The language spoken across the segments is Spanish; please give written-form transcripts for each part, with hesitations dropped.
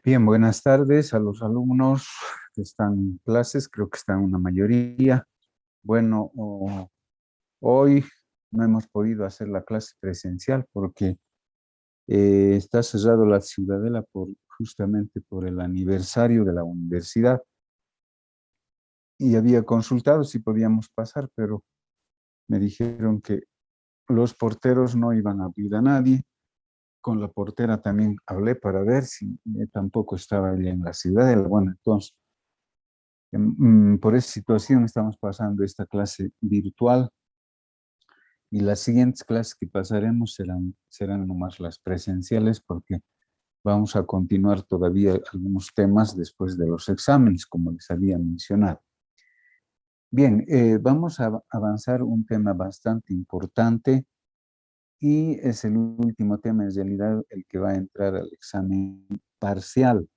Bien, buenas tardes a los alumnos que están en clases, creo que están una mayoría. Bueno, hoy no hemos podido hacer la clase presencial porque está cerrado la Ciudadela justamente por el aniversario de la universidad. Y había consultado si podíamos pasar, pero me dijeron que los porteros no iban a abrir a nadie. Con la portera también hablé para ver si tampoco estaba ella en la Ciudadela. Bueno, entonces por esa situación estamos pasando esta clase virtual y las siguientes clases que pasaremos serán nomás las presenciales porque vamos a continuar todavía algunos temas después de los exámenes, como les había mencionado. Bien, vamos a avanzar un tema bastante importante y es el último tema, en realidad, el que va a entrar al examen parcial.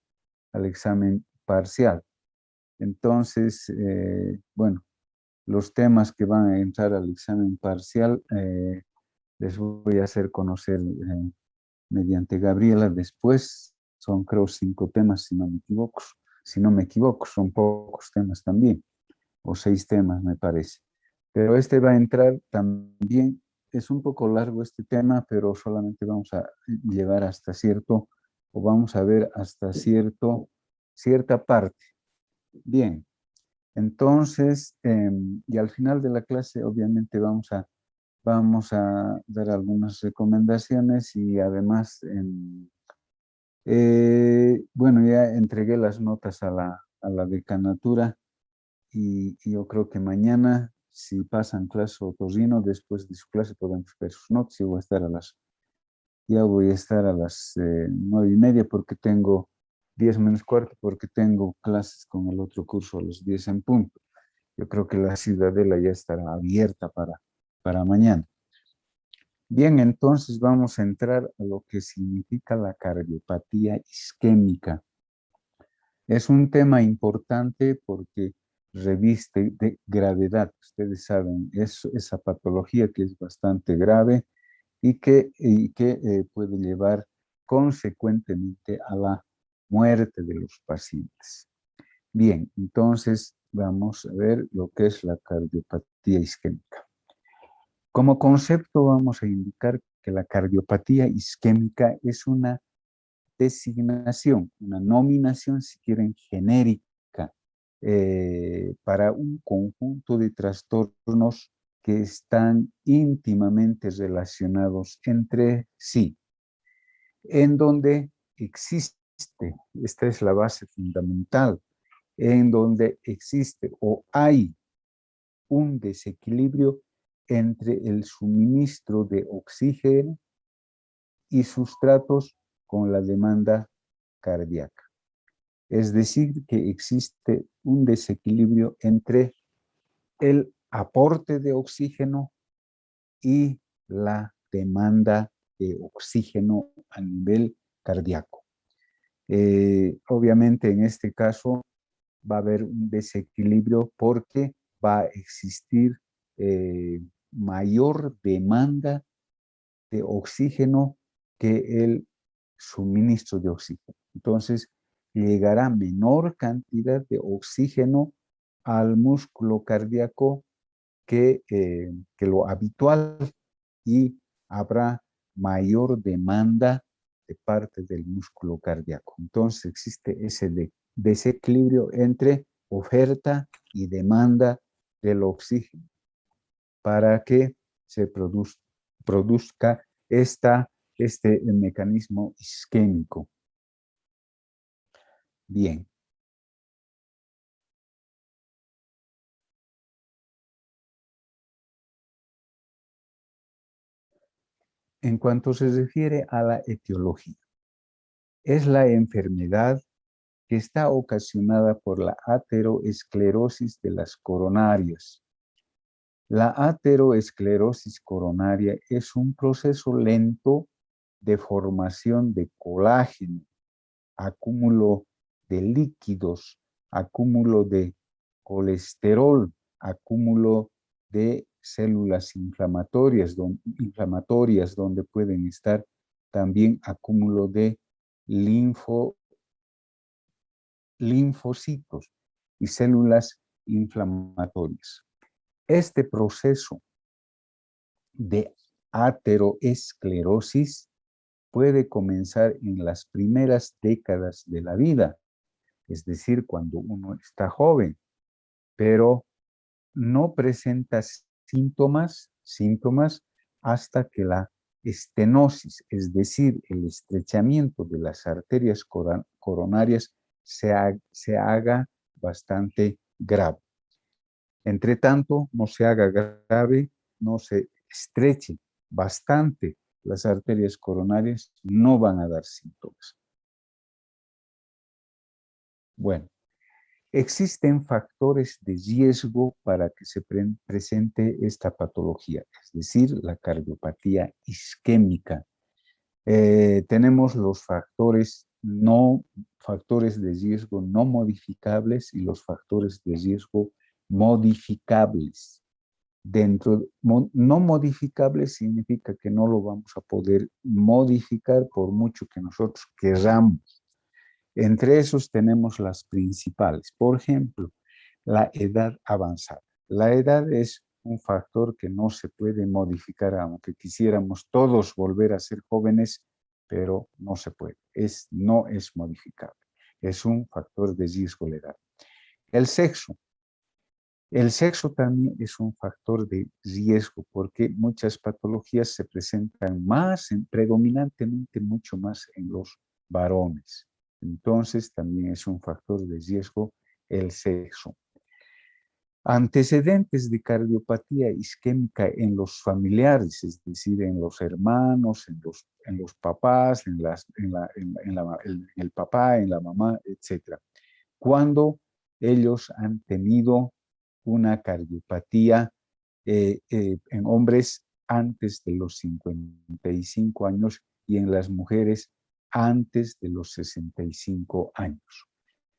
Entonces, bueno, los temas que van a entrar al examen parcial les voy a hacer conocer mediante Gabriela después. Son creo 5 temas, si no me equivoco. Si no me equivoco, son pocos temas también, o 6 temas me parece. Pero este va a entrar también, es un poco largo este tema, pero solamente vamos a llevar hasta cierto, o vamos a ver hasta cierta parte. Bien. Entonces, y al final de la clase, obviamente, vamos a dar algunas recomendaciones y además, bueno, ya entregué las notas a la decanatura y yo creo que mañana, si pasan clase otorrino, después de su clase podemos ver sus notas y ya voy a estar a las 9:30 porque tengo 10 menos cuarto, porque tengo clases con el otro curso a las 10 en punto. Yo creo que la Ciudadela ya estará abierta para mañana. Bien, entonces vamos a entrar a lo que significa la cardiopatía isquémica. Es un tema importante porque reviste de gravedad. Ustedes saben, es esa patología que es bastante grave y que puede llevar consecuentemente a la muerte de los pacientes. Bien, entonces vamos a ver lo que es la cardiopatía isquémica. Como concepto vamos a indicar que la cardiopatía isquémica es una designación, una nominación, si quieren, genérica para un conjunto de trastornos que están íntimamente relacionados entre sí, en donde existe, esta es la base fundamental, en donde existe o hay un desequilibrio entre el suministro de oxígeno y sustratos con la demanda cardíaca. Es decir, que existe un desequilibrio entre el aporte de oxígeno y la demanda de oxígeno a nivel cardíaco. Obviamente en este caso va a haber un desequilibrio porque va a existir mayor demanda de oxígeno que el suministro de oxígeno. Entonces, llegará menor cantidad de oxígeno al músculo cardíaco que lo habitual y habrá mayor demanda de parte del músculo cardíaco. Entonces existe ese desequilibrio entre oferta y demanda del oxígeno para que se produzca este mecanismo isquémico. Bien. En cuanto se refiere a la etiología, es la enfermedad que está ocasionada por la ateroesclerosis de las coronarias. La ateroesclerosis coronaria es un proceso lento de formación de colágeno, acúmulo de líquidos, acúmulo de colesterol, acúmulo de células inflamatorias donde pueden estar también acúmulo de linfocitos linfocitos y células inflamatorias. Este proceso de ateroesclerosis puede comenzar en las primeras décadas de la vida, es decir, cuando uno está joven, pero no presenta síntomas hasta que la estenosis, es decir, el estrechamiento de las arterias coronarias se haga bastante grave. Entre tanto, no se haga grave, no se estreche bastante las arterias coronarias, no van a dar síntomas. Bueno, existen factores de riesgo para que se presente esta patología, es decir, la cardiopatía isquémica. Tenemos los factores de riesgo no modificables y los factores de riesgo modificables. No modificables significa que no lo vamos a poder modificar por mucho que nosotros queramos. Entre esos tenemos las principales. Por ejemplo, la edad avanzada. La edad es un factor que no se puede modificar, aunque quisiéramos todos volver a ser jóvenes, pero no se puede. No es modificable. Es un factor de riesgo la edad. El sexo. El sexo también es un factor de riesgo porque muchas patologías se presentan predominantemente mucho más en los varones. Entonces también es un factor de riesgo el sexo. Antecedentes de cardiopatía isquémica en los familiares, es decir, en los hermanos, en los papás, en el papá, en la mamá, etc. Cuando ellos han tenido una cardiopatía en hombres antes de los 55 años y en las mujeres antes de los 65 años.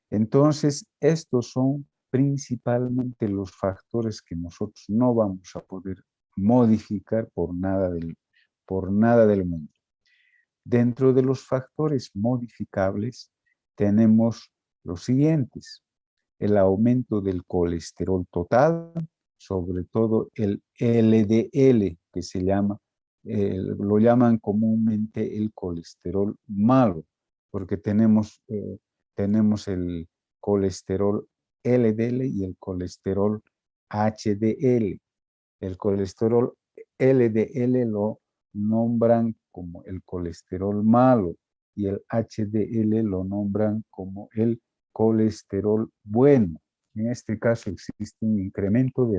Entonces, estos son principalmente los factores que nosotros no vamos a poder modificar por nada del mundo. Dentro de los factores modificables tenemos los siguientes: el aumento del colesterol total, sobre todo el LDL, que se llama, lo llaman comúnmente el colesterol malo, porque tenemos el colesterol LDL y el colesterol HDL. El colesterol LDL lo nombran como el colesterol malo y el HDL lo nombran como el colesterol bueno. En este caso existe un incremento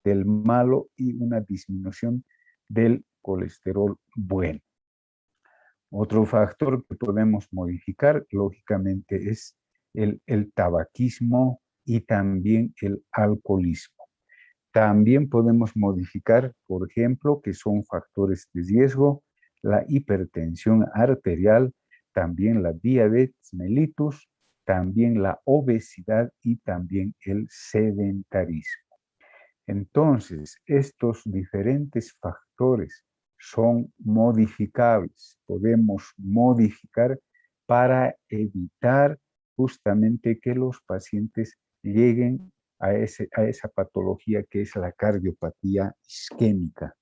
del malo y una disminución del colesterol bueno. Otro factor que podemos modificar, lógicamente, es el tabaquismo y también el alcoholismo. También podemos modificar, por ejemplo, que son factores de riesgo, la hipertensión arterial, también la diabetes mellitus, también la obesidad y también el sedentarismo. Entonces, estos diferentes factores son modificables. Podemos modificar para evitar justamente que los pacientes lleguen a esa patología que es la cardiopatía isquémica.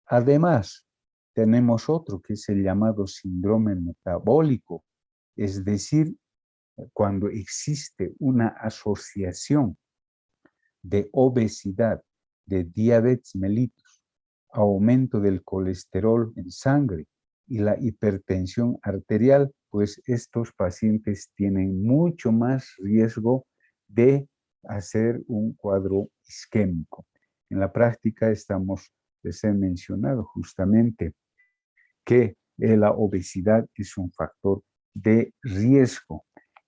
Además, tenemos otro que es el llamado síndrome metabólico, es decir, cuando existe una asociación de obesidad, de diabetes mellitus, aumento del colesterol en sangre y la hipertensión arterial, pues estos pacientes tienen mucho más riesgo de hacer un cuadro isquémico. En la práctica les he mencionado justamente que la obesidad es un factor de riesgo.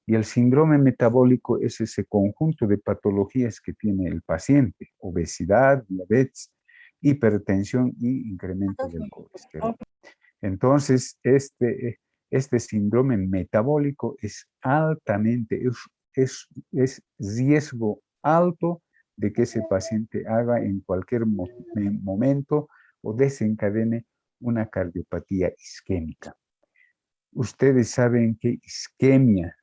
Y el síndrome metabólico es ese conjunto de patologías que tiene el paciente: obesidad, diabetes, hipertensión y incremento del colesterol. Entonces, este síndrome metabólico es altamente, es riesgo alto de que ese paciente haga en cualquier momento o desencadene una cardiopatía isquémica. Ustedes saben que isquemia,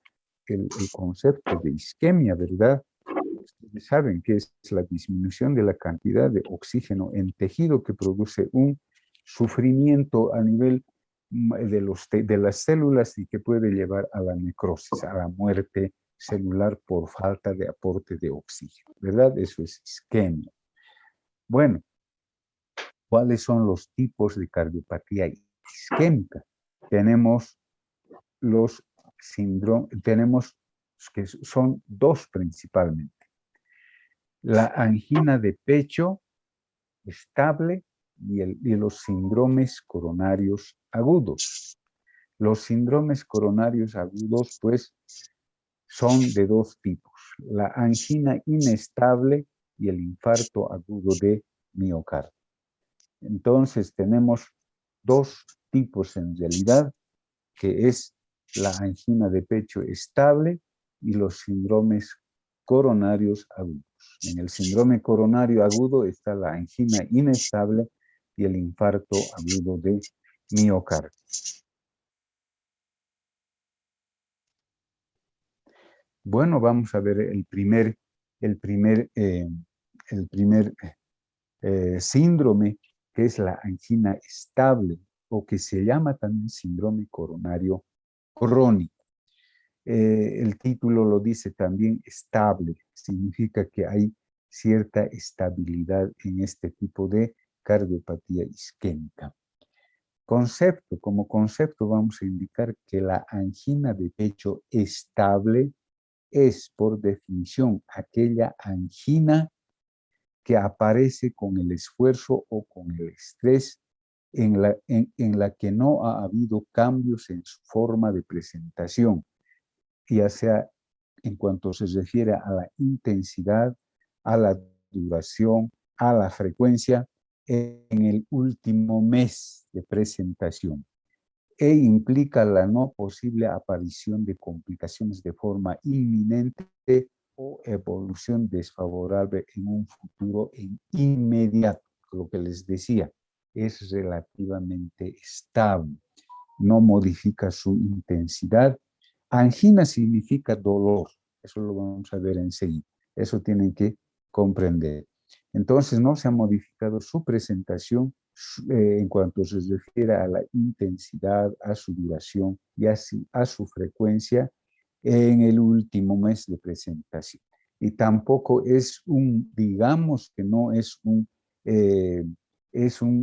el concepto de isquemia, ¿verdad? Ustedes saben que es la disminución de la cantidad de oxígeno en tejido que produce un sufrimiento a nivel de las células y que puede llevar a la necrosis, a la muerte celular por falta de aporte de oxígeno, ¿verdad? Eso es isquemia. Bueno, ¿cuáles son los tipos de cardiopatía isquémica? Tenemos tenemos que son dos principalmente. La angina de pecho estable y los síndromes coronarios agudos. Los síndromes coronarios agudos, pues, son de dos tipos. La angina inestable y el infarto agudo de miocardio. Entonces, tenemos dos tipos en realidad, que es la angina de pecho estable y los síndromes coronarios agudos. En el síndrome coronario agudo está la angina inestable y el infarto agudo de miocardio. Bueno, vamos a ver el primer síndrome, que es la angina estable, o que se llama también síndrome coronario crónico. El título lo dice también estable, significa que hay cierta estabilidad en este tipo de cardiopatía isquémica. Como concepto vamos a indicar que la angina de pecho estable es, por definición, aquella angina que aparece con el esfuerzo o con el estrés en la que no ha habido cambios en su forma de presentación, ya sea en cuanto se refiere a la intensidad, a la duración, a la frecuencia en el último mes de presentación, e implica la no posible aparición de complicaciones de forma inminente o evolución desfavorable en un futuro inmediato. Lo que les decía, es relativamente estable, no modifica su intensidad. Angina significa dolor, eso lo vamos a ver enseguida, eso tienen que comprender. Entonces no se ha modificado su presentación en cuanto se refiere a la intensidad, a su duración y a su frecuencia en el último mes de presentación. Y tampoco es digamos que no es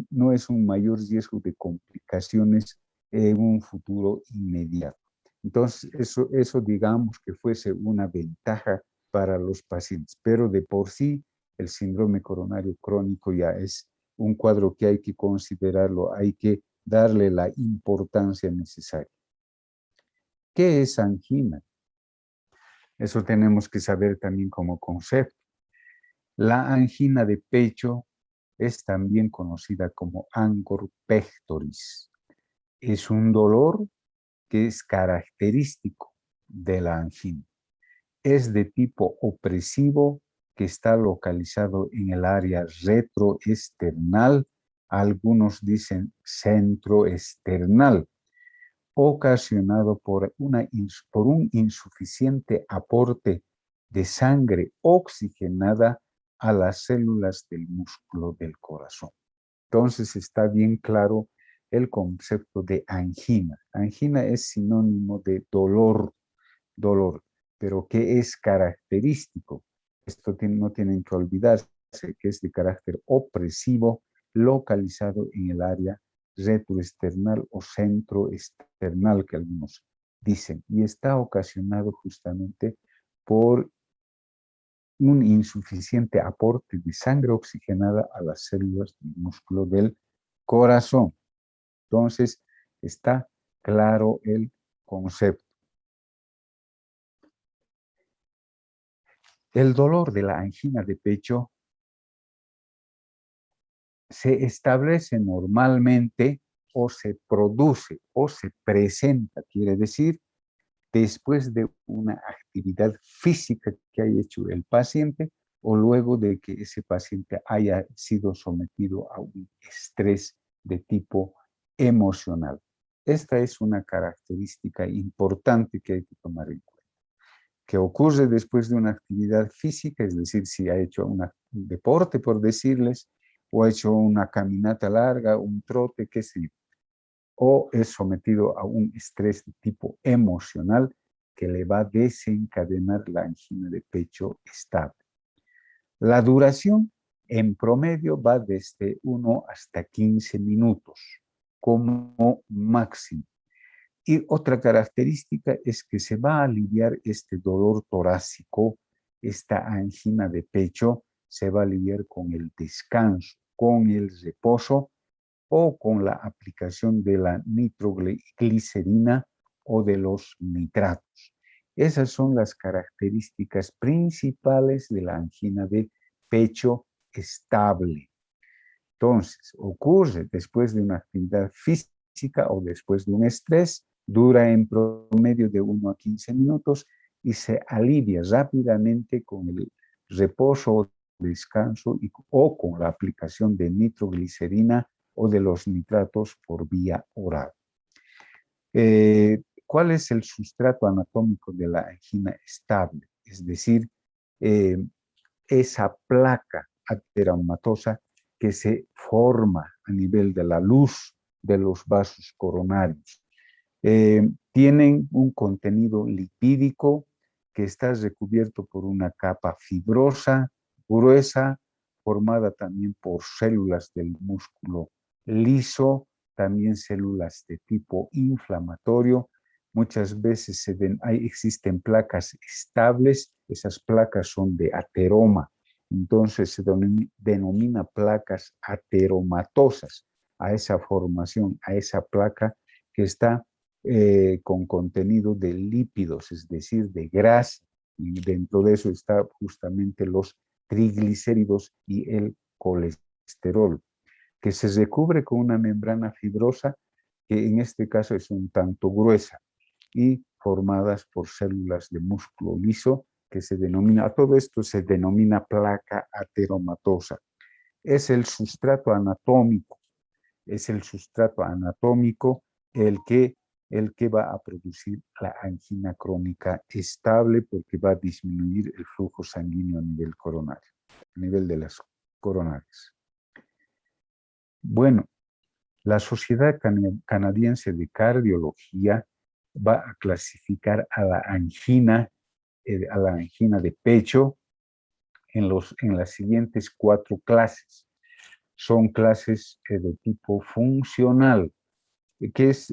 no es un mayor riesgo de complicaciones en un futuro inmediato. Entonces, eso digamos que fuese una ventaja para los pacientes, pero de por sí el síndrome coronario crónico ya es un cuadro que hay que considerarlo, hay que darle la importancia necesaria. ¿Qué es angina? Eso tenemos que saber también como concepto. La angina de pecho es también conocida como angor pectoris. Es un dolor que es característico de la angina. Es de tipo opresivo que está localizado en el área retroesternal, algunos dicen centroesternal, ocasionado por un insuficiente aporte de sangre oxigenada a las células del músculo del corazón. Entonces está bien claro el concepto de angina. Angina es sinónimo de dolor, pero que es característico. Esto no tienen que olvidarse, que es de carácter opresivo, localizado en el área retroesternal o centroesternal, que algunos dicen, y está ocasionado justamente por un insuficiente aporte de sangre oxigenada a las células del músculo del corazón. Entonces, está claro el concepto. El dolor de la angina de pecho se establece normalmente o se produce o se presenta, quiere decir, después de una actividad física que haya hecho el paciente o luego de que ese paciente haya sido sometido a un estrés de tipo emocional. Esta es una característica importante que hay que tomar en cuenta. Que ocurre después de una actividad física, es decir, si ha hecho un deporte, por decirles, o ha hecho una caminata larga, un trote, qué sé yo, o es sometido a un estrés de tipo emocional que le va a desencadenar la angina de pecho estable. La duración en promedio va desde 1 hasta 15 minutos como máximo. Y otra característica es que se va a aliviar este dolor torácico, esta angina de pecho, se va a aliviar con el descanso, con el reposo o con la aplicación de la nitroglicerina o de los nitratos. Esas son las características principales de la angina de pecho estable. Entonces, ocurre después de una actividad física o después de un estrés, dura en promedio de 1 a 15 minutos y se alivia rápidamente con el reposo o descanso o con la aplicación de nitroglicerina o de los nitratos por vía oral. ¿Cuál es el sustrato anatómico de la angina estable? Es decir, eh, esa placa ateromatosa que se forma a nivel de la luz de los vasos coronarios. Tienen un contenido lipídico que está recubierto por una capa fibrosa, gruesa, formada también por células del músculo liso, también células de tipo inflamatorio. Muchas veces existen placas estables, esas placas son de ateroma, entonces se denomina placas ateromatosas a esa formación, a esa placa que está con contenido de lípidos, es decir, de grasa. Y dentro de eso está justamente los triglicéridos y el colesterol, que se recubre con una membrana fibrosa que en este caso es un tanto gruesa y formadas por células de músculo liso que se denomina, todo esto se denomina placa ateromatosa. Es el sustrato anatómico, es el sustrato anatómico el que, el que va a producir la angina crónica estable porque va a disminuir el flujo sanguíneo a nivel coronario, a nivel de las coronarias. Bueno, la Sociedad Canadiense de Cardiología va a clasificar a la angina de pecho en las siguientes 4 clases. Son clases de tipo funcional, que es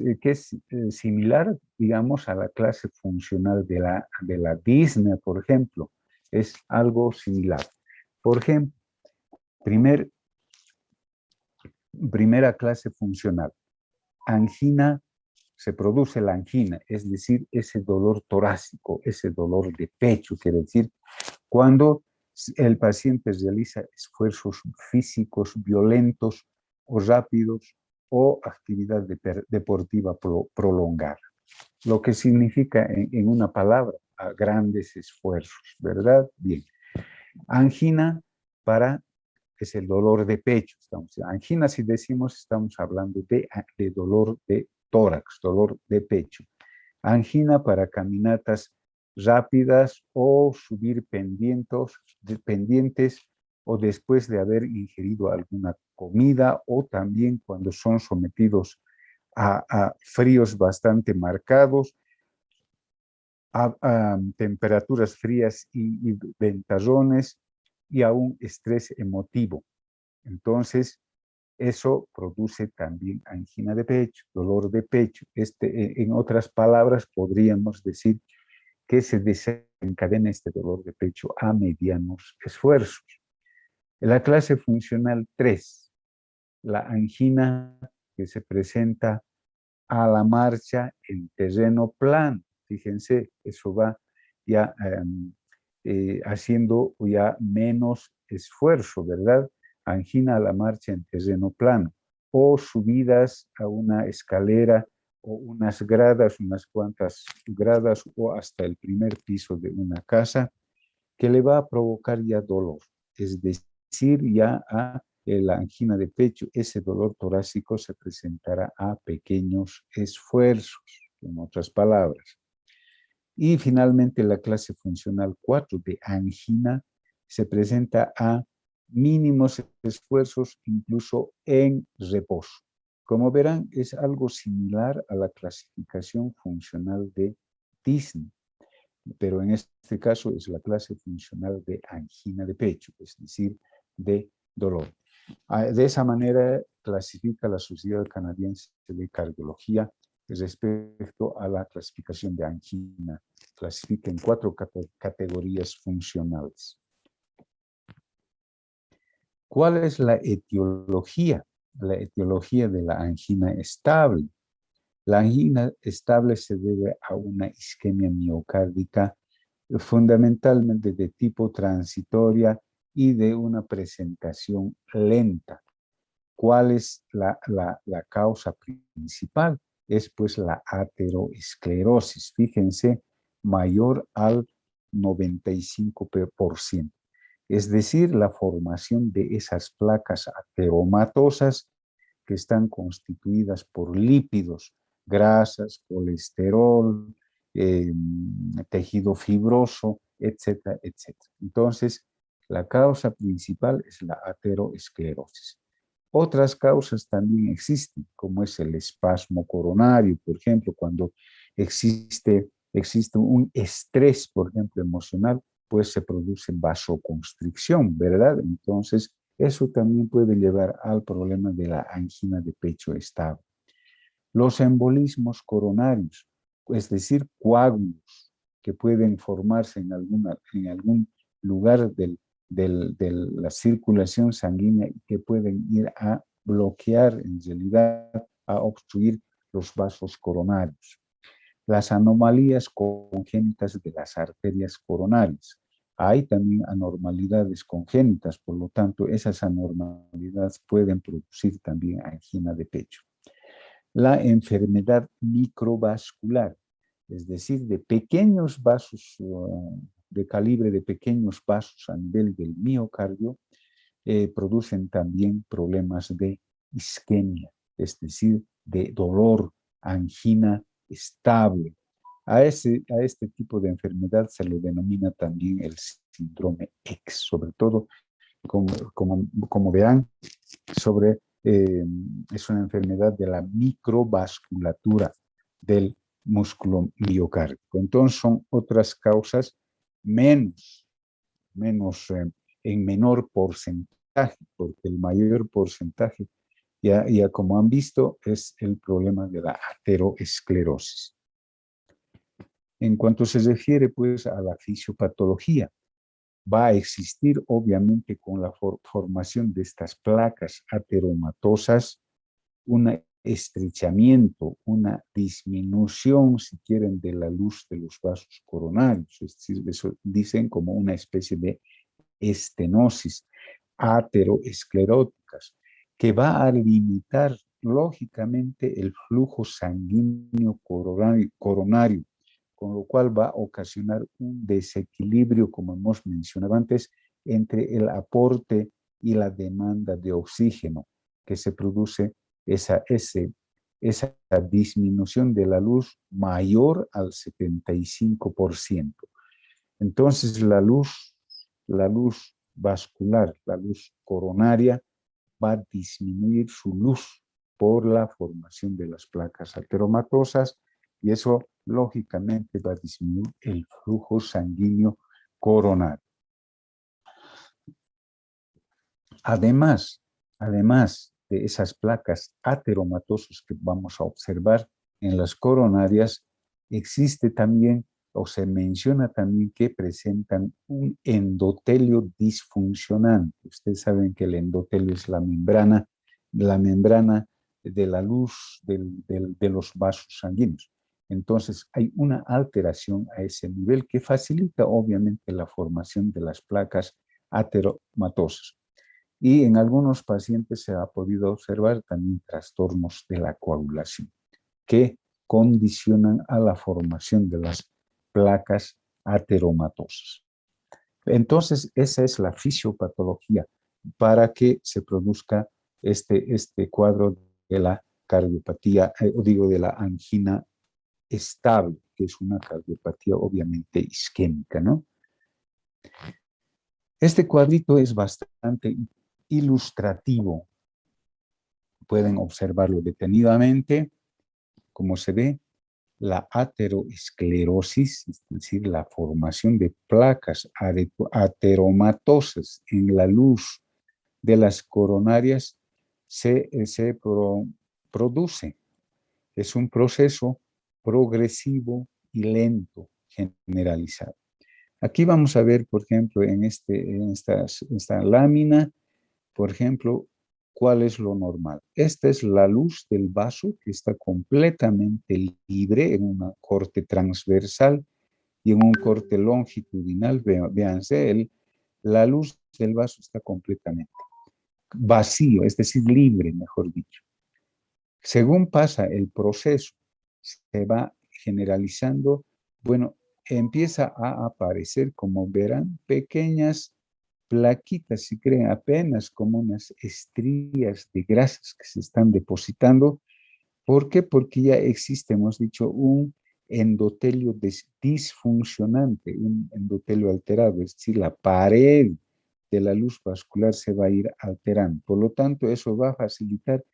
similar, digamos, a la clase funcional de la disnea, por ejemplo. Es algo similar. Por ejemplo, primera clase funcional. Angina, se produce la angina, es decir, ese dolor torácico, ese dolor de pecho, quiere decir, cuando el paciente realiza esfuerzos físicos violentos o rápidos o actividad deportiva prolongada. Lo que significa en una palabra, a grandes esfuerzos, ¿verdad? Bien. Angina es el dolor de pecho. Angina, si decimos, estamos hablando de dolor de tórax, dolor de pecho. Angina para caminatas rápidas o subir pendientes o después de haber ingerido alguna comida o también cuando son sometidos a fríos bastante marcados, a temperaturas frías y ventarrones y a un estrés emotivo. Entonces, eso produce también angina de pecho, dolor de pecho. En otras palabras, podríamos decir que se desencadena este dolor de pecho a medianos esfuerzos. En la clase funcional 3, la angina que se presenta a la marcha en terreno plano. Fíjense, eso va ya haciendo ya menos esfuerzo, ¿verdad? Angina a la marcha en terreno plano, o subidas a una escalera o unas gradas, unas cuantas gradas o hasta el primer piso de una casa, que le va a provocar ya dolor, es decir, ya la angina de pecho, ese dolor torácico se presentará a pequeños esfuerzos, en otras palabras. Y finalmente la clase funcional 4 de angina se presenta a mínimos esfuerzos, incluso en reposo. Como verán, es algo similar a la clasificación funcional de Disney, pero en este caso es la clase funcional de angina de pecho, es decir, de dolor. De esa manera clasifica la Sociedad Canadiense de Cardiología respecto a la clasificación de angina. Clasifica en 4 categorías funcionales. ¿Cuál es la etiología? La etiología de la angina estable. La angina estable se debe a una isquemia miocárdica fundamentalmente de tipo transitoria y de una presentación lenta. ¿Cuál es la causa principal? Es pues la ateroesclerosis. Fíjense, mayor al 95%. Es decir, la formación de esas placas ateromatosas que están constituidas por lípidos, grasas, colesterol, tejido fibroso, etcétera, etcétera. Entonces, la causa principal es la ateroesclerosis. Otras causas también existen, como es el espasmo coronario, por ejemplo, cuando existe un estrés, por ejemplo, emocional, pues se produce vasoconstricción, ¿verdad? Entonces, eso también puede llevar al problema de la angina de pecho estable. Los embolismos coronarios, es decir, coágulos que pueden formarse en algún lugar de la circulación sanguínea y que pueden ir a bloquear, en realidad, a obstruir los vasos coronarios. Las anomalías congénitas de las arterias coronarias. Hay también anormalidades congénitas, por lo tanto, esas anormalidades pueden producir también angina de pecho. La enfermedad microvascular, es decir, de pequeños vasos, de calibre de pequeños vasos a nivel del miocardio, producen también problemas de isquemia, es decir, de dolor, angina estable. A este tipo de enfermedad se lo denomina también el síndrome X, sobre todo, como verán, es una enfermedad de la microvasculatura del músculo miocárdico. Entonces son otras causas menos en menor porcentaje, porque el mayor porcentaje, ya como han visto, es el problema de la ateroesclerosis. En cuanto se refiere pues a la fisiopatología, va a existir obviamente con la formación de estas placas ateromatosas un estrechamiento, una disminución, si quieren, de la luz de los vasos coronarios, es decir, eso dicen como una especie de estenosis ateroescleróticas, que va a limitar lógicamente el flujo sanguíneo coronario, con lo cual va a ocasionar un desequilibrio, como hemos mencionado antes, entre el aporte y la demanda de oxígeno, que se produce esa disminución de la luz mayor al 75%. Entonces la luz vascular, la luz coronaria, va a disminuir su luz por la formación de las placas ateromatosas y eso lógicamente va a disminuir el flujo sanguíneo coronario. Además de esas placas ateromatosas que vamos a observar en las coronarias, existe también o se menciona también que presentan un endotelio disfuncionante. Ustedes saben que el endotelio es la membrana de la luz de los vasos sanguíneos. Entonces, hay una alteración a ese nivel que facilita obviamente la formación de las placas ateromatosas. Y en algunos pacientes se ha podido observar también trastornos de la coagulación que condicionan a la formación de las placas ateromatosas. Entonces, esa es la fisiopatología para que se produzca este cuadro de la cardiopatía, o digo de la angina estable, que es una cardiopatía obviamente isquémica, ¿no? Este cuadrito es bastante ilustrativo. Pueden observarlo detenidamente, como se ve, la ateroesclerosis, es decir, la formación de placas ateromatosas en la luz de las coronarias se produce. Es un proceso progresivo y lento, generalizado. Aquí vamos a ver, por ejemplo, en esta lámina, por ejemplo, ¿cuál es lo normal? Esta es la luz del vaso que está completamente libre en un corte transversal y en un corte longitudinal. Véanse, la luz del vaso está completamente vacío, es decir, libre, mejor dicho. Según pasa el proceso, se va generalizando, bueno, empieza a aparecer, como verán, pequeñas plaquitas, si creen, apenas como unas estrías de grasas que se están depositando. ¿Por qué? Porque ya existe, hemos dicho, un endotelio disfuncionante, un endotelio alterado, es decir, la pared de la luz vascular se va a ir alterando. Por lo tanto, eso va a facilitar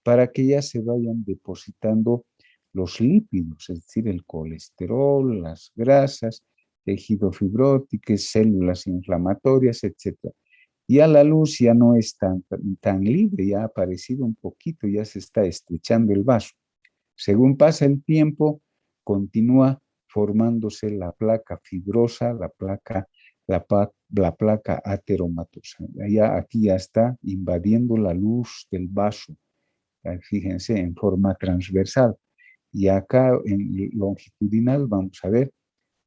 para que ya se vayan depositando los lípidos, es decir, el colesterol, las grasas, tejido fibrótico, células inflamatorias, etc. Ya la luz ya no es tan libre, ya ha aparecido un poquito, ya se está estrechando el vaso. Según pasa el tiempo, continúa formándose la placa fibrosa, la placa ateromatosa. Aquí ya está invadiendo la luz del vaso, fíjense, en forma transversal. Y acá en longitudinal vamos a ver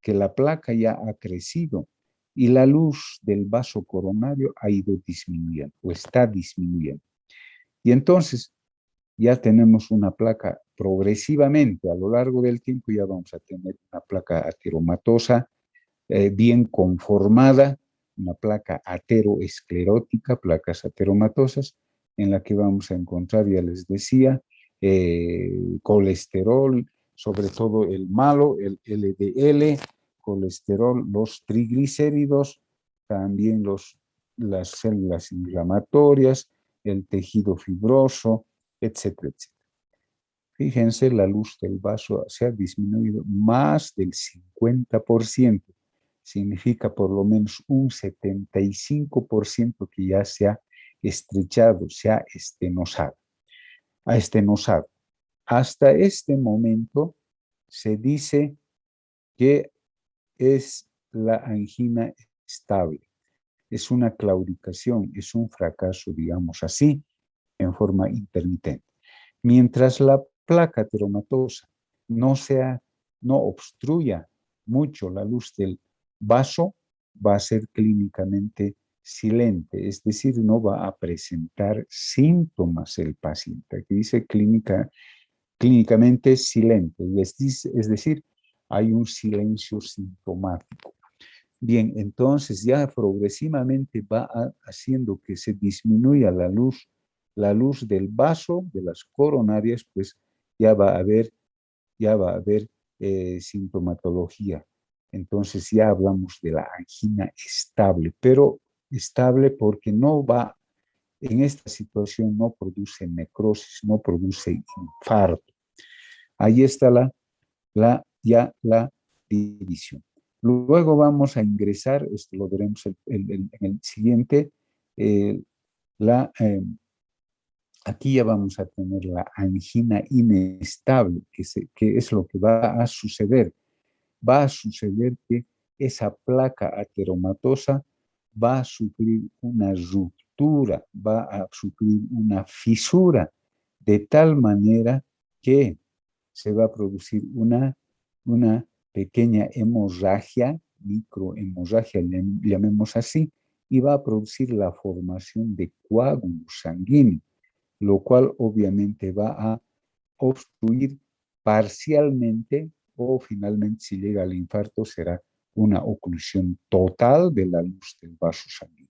que la placa ya ha crecido y la luz del vaso coronario ha ido disminuyendo o está disminuyendo. Y entonces ya tenemos una placa progresivamente a lo largo del tiempo, ya vamos a tener una placa ateromatosa bien conformada, una placa ateroesclerótica, placas ateromatosas, en la que vamos a encontrar, ya les decía, colesterol, sobre todo el malo, el LDL, colesterol, los triglicéridos, también las células inflamatorias, el tejido fibroso, etcétera, etcétera. Fíjense, la luz del vaso se ha disminuido más del 50%. Significa por lo menos un 75% que ya se ha estrechado, se ha estenosado. Hasta este momento se dice que es la angina estable. Es una claudicación, es un fracaso, digamos así, en forma intermitente. Mientras la placa ateromatosa no obstruya mucho la luz del vaso, va a ser clínicamente silente, es decir, no va a presentar síntomas el paciente. Aquí dice clínicamente silente, es decir, hay un silencio sintomático. Bien, entonces ya progresivamente va haciendo que se disminuya la luz del vaso, de las coronarias, pues ya va a haber sintomatología. Entonces ya hablamos de la angina estable, pero estable porque no va, en esta situación no produce necrosis, no produce infarto. Ahí está ya la división. Luego vamos a ingresar, esto lo veremos en el siguiente, eh, la, eh, aquí ya vamos a tener la angina inestable, que es lo que va a suceder. Va a suceder que esa placa ateromatosa va a sufrir una ruptura, va a sufrir una fisura, de tal manera que se va a producir una pequeña hemorragia, microhemorragia, llamemos así, y va a producir la formación de coágulos sanguíneos, lo cual obviamente va a obstruir parcialmente o finalmente si llega al infarto será una oclusión total de la luz del vaso sanguíneo.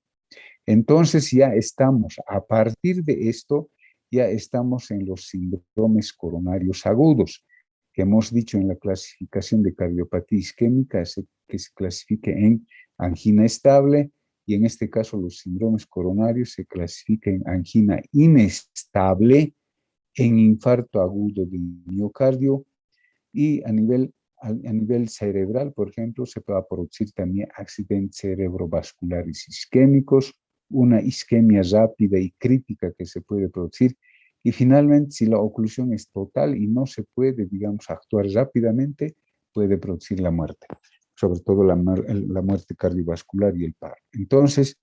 Entonces ya estamos, a partir de esto, ya estamos en los síndromes coronarios agudos, que hemos dicho en la clasificación de cardiopatía isquémica, que se clasifique en angina estable, y en este caso los síndromes coronarios se clasifican en angina inestable, en infarto agudo del miocardio, y a nivel cerebral, por ejemplo, se puede producir también accidentes cerebrovasculares isquémicos, una isquemia rápida y crítica que se puede producir. Y finalmente, si la oclusión es total y no se puede, digamos, actuar rápidamente, puede producir la muerte, sobre todo la muerte cardiovascular y el paro. Entonces,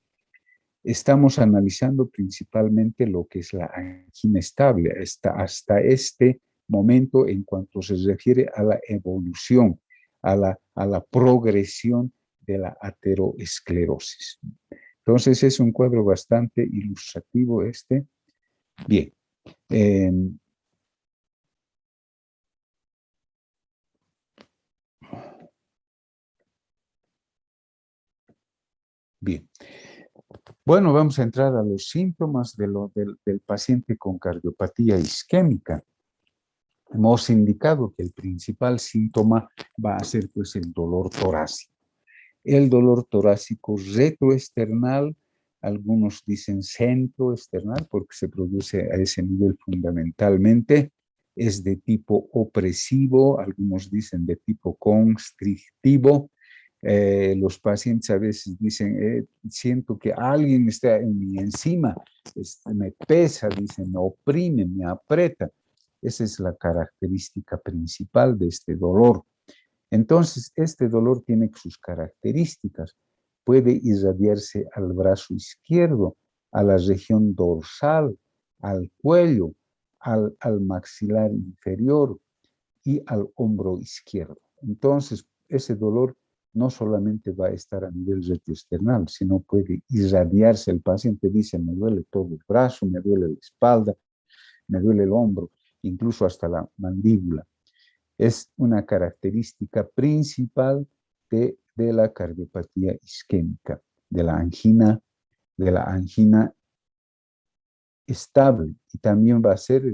estamos analizando principalmente lo que es la angina estable hasta este momento en cuanto se refiere a la evolución, a la progresión de la ateroesclerosis. Entonces es un cuadro bastante ilustrativo este. Bien. Bien. Bueno, vamos a entrar a los síntomas del paciente con cardiopatía isquémica. Hemos indicado que el principal síntoma va a ser pues el dolor torácico. El dolor torácico retroesternal, algunos dicen centroesternal porque se produce a ese nivel fundamentalmente, es de tipo opresivo, algunos dicen de tipo constrictivo. Los pacientes a veces dicen, siento que alguien está en mi encima, me pesa, dicen, me oprime, me aprieta. Esa es la característica principal de este dolor. Entonces, este dolor tiene sus características. Puede irradiarse al brazo izquierdo, a la región dorsal, al cuello, al maxilar inferior y al hombro izquierdo. Entonces, ese dolor no solamente va a estar a nivel retroesternal, sino puede irradiarse. El paciente dice, me duele todo el brazo, me duele la espalda, me duele el hombro, incluso hasta la mandíbula. Es una característica principal de la cardiopatía isquémica, de la angina estable, y también va a ser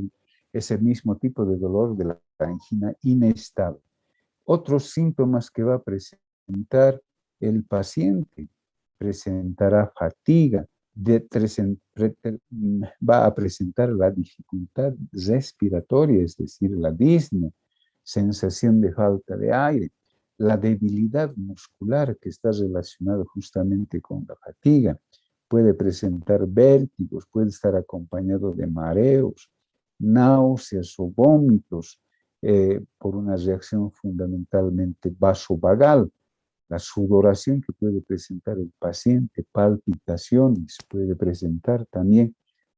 ese mismo tipo de dolor de la angina inestable. Otros síntomas que va a presentar el paciente: presentará fatiga, va a presentar la dificultad respiratoria, es decir, la disnea, sensación de falta de aire, la debilidad muscular que está relacionada justamente con la fatiga, puede presentar vértigos, puede estar acompañado de mareos, náuseas o vómitos, por una reacción fundamentalmente vasovagal, la sudoración que puede presentar el paciente, palpitaciones puede presentar también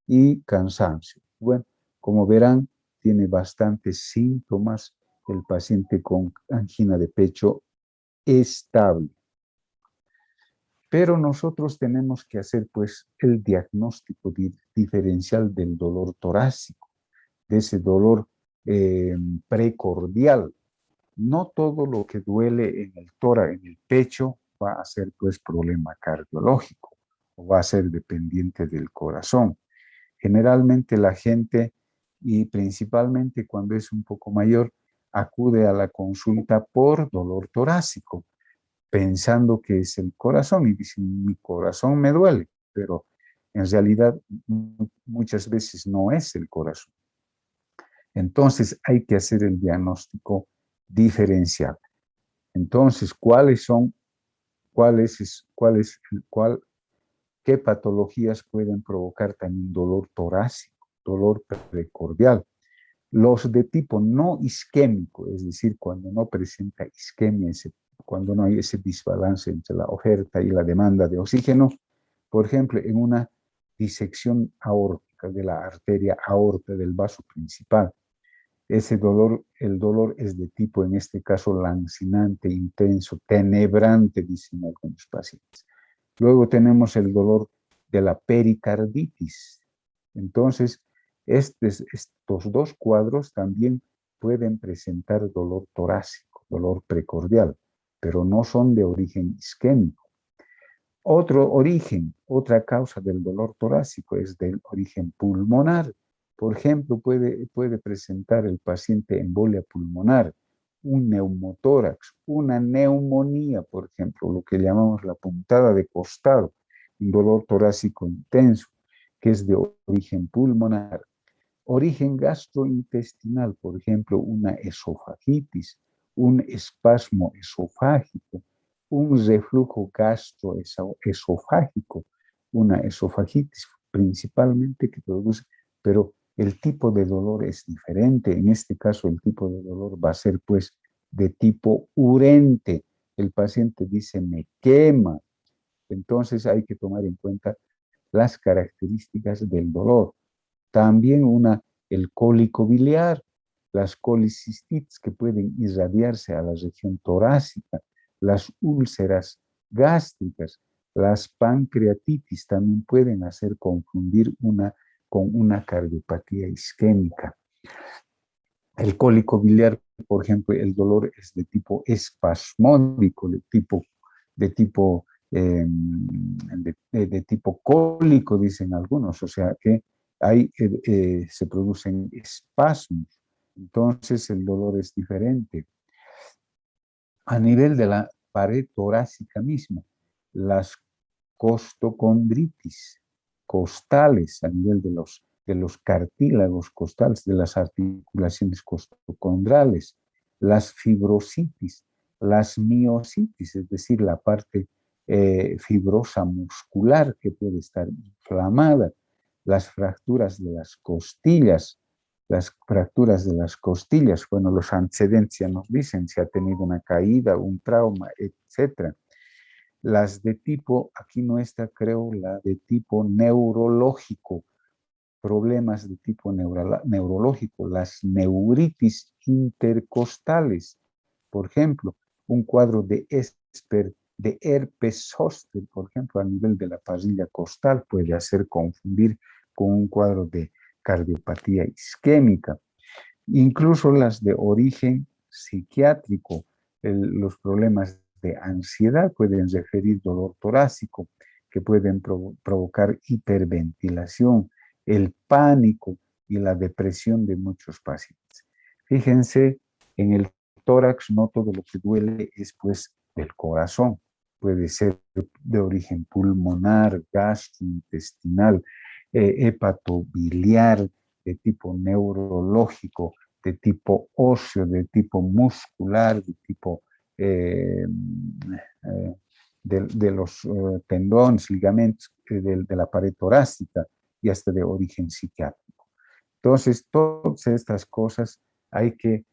y cansancio. Bueno, como verán, tiene bastantes síntomas el paciente con angina de pecho estable. Pero nosotros tenemos que hacer pues el diagnóstico diferencial del dolor torácico, de ese dolor precordial. No todo lo que duele en el tórax, en el pecho, va a ser pues problema cardiológico o va a ser dependiente del corazón. Generalmente la gente, y principalmente cuando es un poco mayor, acude a la consulta por dolor torácico, pensando que es el corazón y dicen, mi corazón me duele, pero en realidad muchas veces no es el corazón. Entonces hay que hacer el diagnóstico diferencial. Entonces, qué patologías pueden provocar también dolor torácico, dolor precordial? Los de tipo no isquémico, es decir, cuando no presenta isquemia, cuando no hay ese desbalance entre la oferta y la demanda de oxígeno, por ejemplo, en una disección aórtica de la arteria aorta del vaso principal. Ese dolor, el dolor es de tipo, en este caso, lancinante, intenso, tenebrante, dicen algunos pacientes. Luego tenemos el dolor de la pericarditis. Entonces, estos dos cuadros también pueden presentar dolor torácico, dolor precordial, pero no son de origen isquémico. Otro origen, otra causa del dolor torácico es del origen pulmonar. Por ejemplo, puede presentar el paciente embolia pulmonar, un neumotórax, una neumonía, por ejemplo, lo que llamamos la puntada de costado, un dolor torácico intenso, que es de origen pulmonar. Origen gastrointestinal, por ejemplo, una esofagitis, un espasmo esofágico, un reflujo gastroesofágico, una esofagitis principalmente que produce, pero el tipo de dolor es diferente. En este caso, el tipo de dolor va a ser pues de tipo urente. El paciente dice, me quema. Entonces hay que tomar en cuenta las características del dolor. También el cólico biliar, las colicistitis que pueden irradiarse a la región torácica, las úlceras gástricas, las pancreatitis también pueden hacer confundir con una cardiopatía isquémica. El cólico biliar, por ejemplo, el dolor es de tipo espasmódico, de tipo, de tipo cólico, dicen algunos, o sea que se producen espasmos, entonces el dolor es diferente. A nivel de la pared torácica misma, las costocondritis costales a nivel de los cartílagos costales, de las articulaciones costocondrales, las fibrositis, las miositis, es decir, la parte fibrosa muscular que puede estar inflamada, las fracturas de las costillas, bueno, los antecedentes ya nos dicen si ha tenido una caída, un trauma, etcétera. Las de tipo, aquí no está, creo, la de tipo neurológico, problemas de tipo neurológico, las neuritis intercostales, por ejemplo, un cuadro de herpes zóster, por ejemplo, a nivel de la parrilla costal, puede hacer confundir con un cuadro de cardiopatía isquémica. Incluso las de origen psiquiátrico, los problemas de ansiedad pueden referir dolor torácico, que pueden provocar hiperventilación, el pánico y la depresión de muchos pacientes. Fíjense, en el tórax no todo lo que duele es pues del corazón, puede ser de origen pulmonar, gastrointestinal, hepatobiliar, de tipo neurológico, de tipo óseo, de tipo muscular, de tipo de los tendones, ligamentos de la pared torácica y hasta de origen psiquiátrico. Entonces, todas estas cosas hay que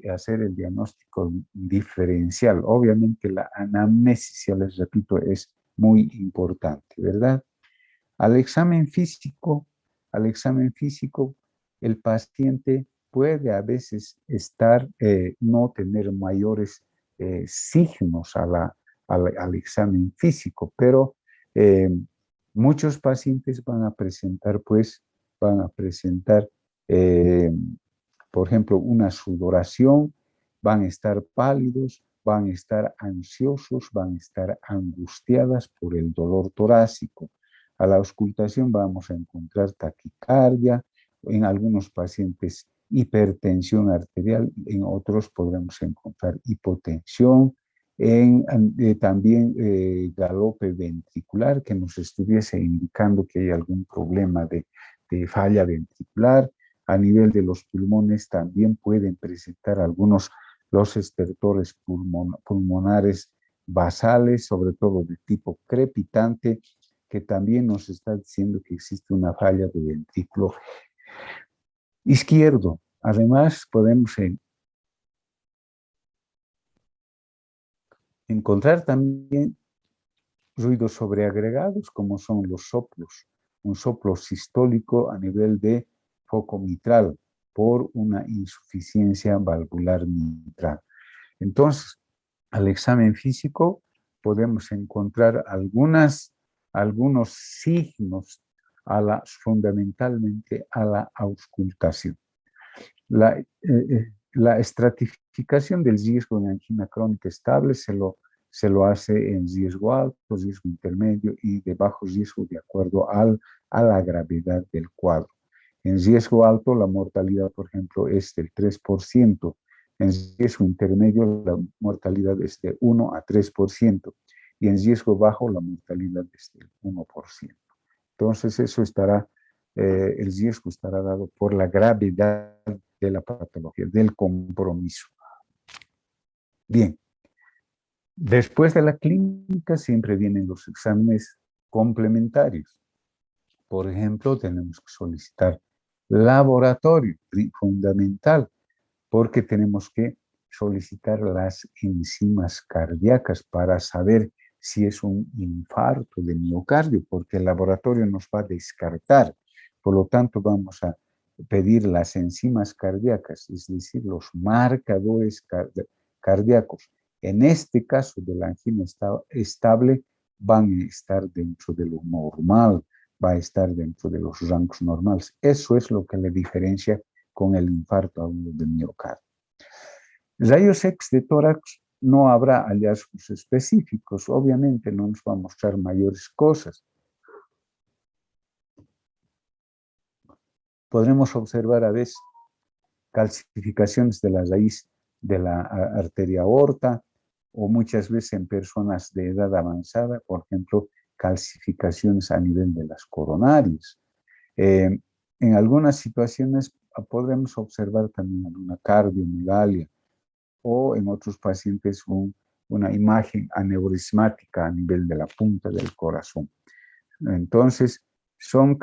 hacer el diagnóstico diferencial. Obviamente la anamnesis, ya les repito, es muy importante, ¿verdad? Al examen físico, al examen físico, el paciente puede a veces no tener mayores signos al examen físico, pero eh, muchos pacientes van a presentar, eh, por ejemplo, una sudoración, van a estar pálidos, van a estar ansiosos, van a estar angustiadas por el dolor torácico. A la auscultación vamos a encontrar taquicardia, en algunos pacientes hipertensión arterial, en otros podremos encontrar hipotensión, también galope ventricular que nos estuviese indicando que hay algún problema de falla ventricular. A nivel de los pulmones también pueden presentar los estertores pulmonares basales, sobre todo de tipo crepitante, que también nos está diciendo que existe una falla de ventrículo izquierdo. Además, podemos encontrar también ruidos sobreagregados, como son los soplos, un soplo sistólico a nivel de foco mitral por una insuficiencia valvular mitral. Entonces, al examen físico podemos encontrar algunos signos fundamentalmente a la auscultación. La estratificación del riesgo de angina crónica estable se lo se lo hace en riesgo alto, riesgo intermedio y de bajo riesgo de acuerdo a la gravedad del cuadro. En riesgo alto, la mortalidad, por ejemplo, es del 3%. En riesgo intermedio, la mortalidad es de 1 a 3%. Y en riesgo bajo, la mortalidad es del 1%. Entonces, el riesgo estará dado por la gravedad de la patología, del compromiso. Bien, después de la clínica siempre vienen los exámenes complementarios. Por ejemplo, tenemos que solicitar laboratorio, fundamental, porque tenemos que solicitar las enzimas cardíacas para saber si es un infarto de miocardio, porque el laboratorio nos va a descartar. Por lo tanto, vamos a pedir las enzimas cardíacas, es decir, los marcadores cardíacos. En este caso de la angina estable, van a estar dentro de lo normal, va a estar dentro de los rangos normales. Eso es lo que le diferencia con el infarto agudo de miocardio. Rayos X de tórax no habrá hallazgos específicos, obviamente no nos va a mostrar mayores cosas. Podremos observar a veces calcificaciones de la raíz de la arteria aorta o muchas veces en personas de edad avanzada, por ejemplo, calcificaciones a nivel de las coronarias. En algunas situaciones podremos observar también una cardiomegalia o en otros pacientes una imagen aneurismática a nivel de la punta del corazón. Entonces, son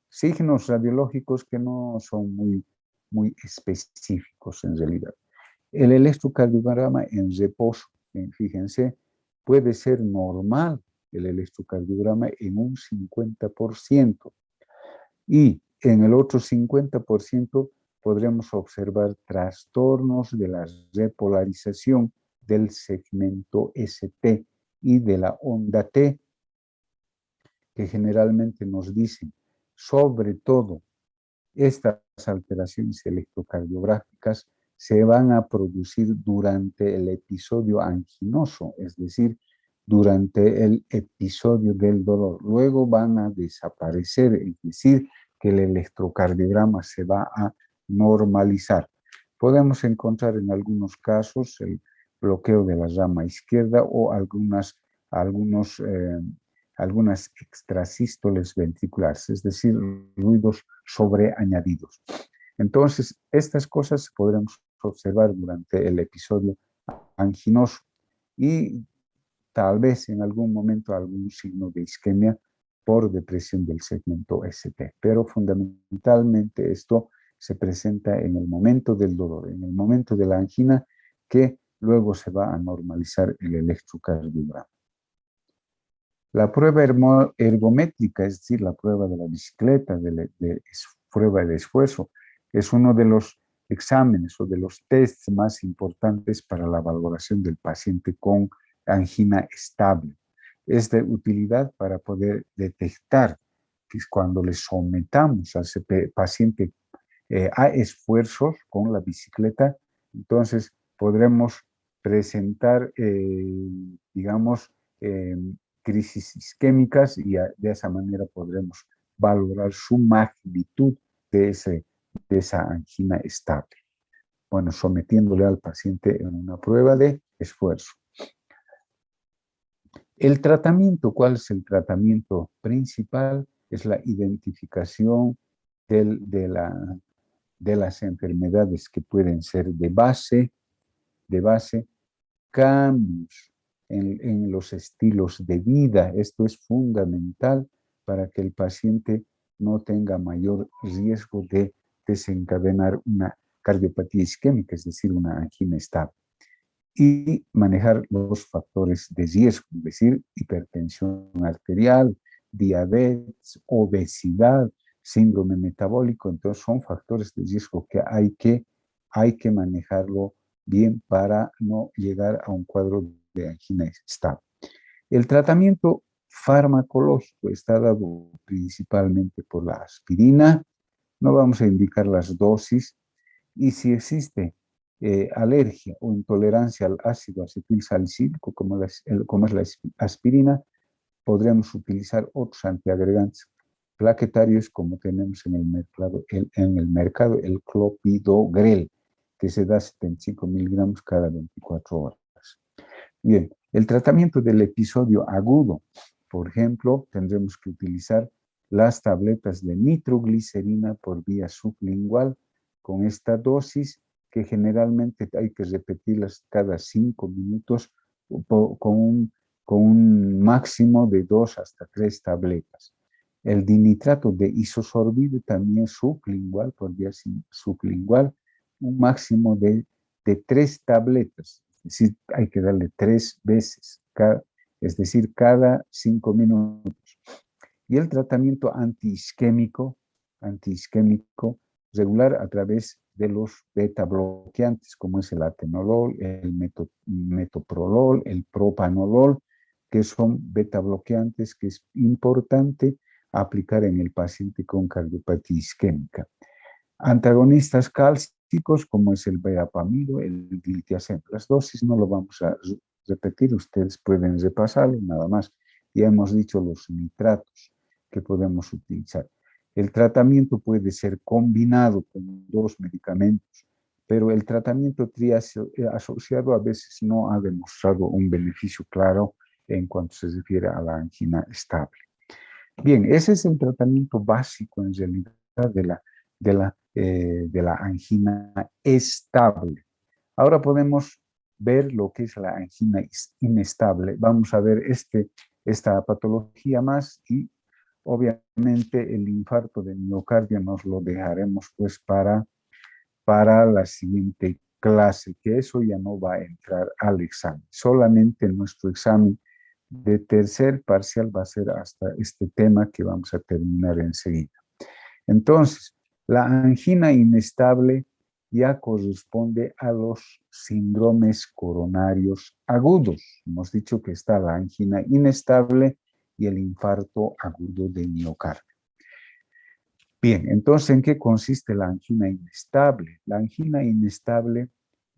signos radiológicos que no son muy específicos en realidad. El electrocardiograma en reposo, fíjense, puede ser normal el electrocardiograma en un 50%. Y en el otro 50% podremos observar trastornos de la repolarización del segmento ST y de la onda T, que generalmente nos dicen, sobre todo, estas alteraciones electrocardiográficas se van a producir durante el episodio anginoso, es decir, durante el episodio del dolor. Luego van a desaparecer, es decir, que el electrocardiograma se va a normalizar. Podemos encontrar en algunos casos el bloqueo de la rama izquierda o algunas extrasístoles ventriculares, es decir, ruidos sobreañadidos. Entonces, estas cosas podremos observar durante el episodio anginoso y tal vez en algún momento algún signo de isquemia por depresión del segmento ST. Pero fundamentalmente esto se presenta en el momento del dolor, en el momento de la angina, que luego se va a normalizar el electrocardiograma. La prueba ergométrica, es decir, la prueba de la bicicleta, prueba de esfuerzo, es uno de los exámenes o de los tests más importantes para la valoración del paciente con angina estable. Es de utilidad para poder detectar que cuando le sometamos a ese paciente a esfuerzos con la bicicleta, entonces podremos presentar, digamos, crisis isquémicas y de esa manera podremos valorar su magnitud de esa angina estable. Bueno, sometiéndole al paciente en una prueba de esfuerzo. El tratamiento, ¿cuál es el tratamiento principal? Es la identificación de las enfermedades que pueden ser de base, cambios en los estilos de vida. Esto es fundamental para que el paciente no tenga mayor riesgo de desencadenar una cardiopatía isquémica, es decir, una angina estable. Y manejar los factores de riesgo, es decir, hipertensión arterial, diabetes, obesidad, síndrome metabólico. Entonces son factores de riesgo que hay que manejarlo bien para no llegar a un cuadro de angina estable. El tratamiento farmacológico está dado principalmente por la aspirina. No vamos a indicar las dosis y si existe alergia o intolerancia al ácido acetilsalicílico, como es la aspirina, podríamos utilizar otros antiagregantes plaquetarios como tenemos en el mercado el clopidogrel, que se da 75 miligramos cada 24 horas. Bien, el tratamiento del episodio agudo, por ejemplo, tendremos que utilizar las tabletas de nitroglicerina por vía sublingual con esta dosis que generalmente hay que repetirlas cada 5 minutos con un máximo de 2 hasta 3 tabletas. El dinitrato de isosorbide también sublingual, por vía sublingual, un máximo de 3 tabletas. Es decir, hay que darle 3 veces, es decir, cada 5 minutos. Y el tratamiento antiisquémico regular a través de los beta bloqueantes, como es el atenolol, el metoprolol, el propanolol, que son beta bloqueantes que es importante aplicar en el paciente con cardiopatía isquémica. Antagonistas cálcicos, como es el verapamido, el diltiazem. Las dosis no lo vamos a repetir, ustedes pueden repasarlo nada más. Ya hemos dicho los nitratos que podemos utilizar. El tratamiento puede ser combinado con 2 medicamentos, pero el tratamiento triasociado a veces no ha demostrado un beneficio claro en cuanto se refiere a la angina estable. Bien, ese es el tratamiento básico en realidad de la angina estable. Ahora podemos ver lo que es la angina inestable. Vamos a ver esta patología más y obviamente el infarto de miocardio nos lo dejaremos pues para la siguiente clase, que eso ya no va a entrar al examen. Solamente nuestro examen de tercer parcial va a ser hasta este tema que vamos a terminar enseguida. Entonces, la angina inestable ya corresponde a los síndromes coronarios agudos. Hemos dicho que está la angina inestable y el infarto agudo de miocardio. Bien, entonces, ¿en qué consiste la angina inestable? La angina inestable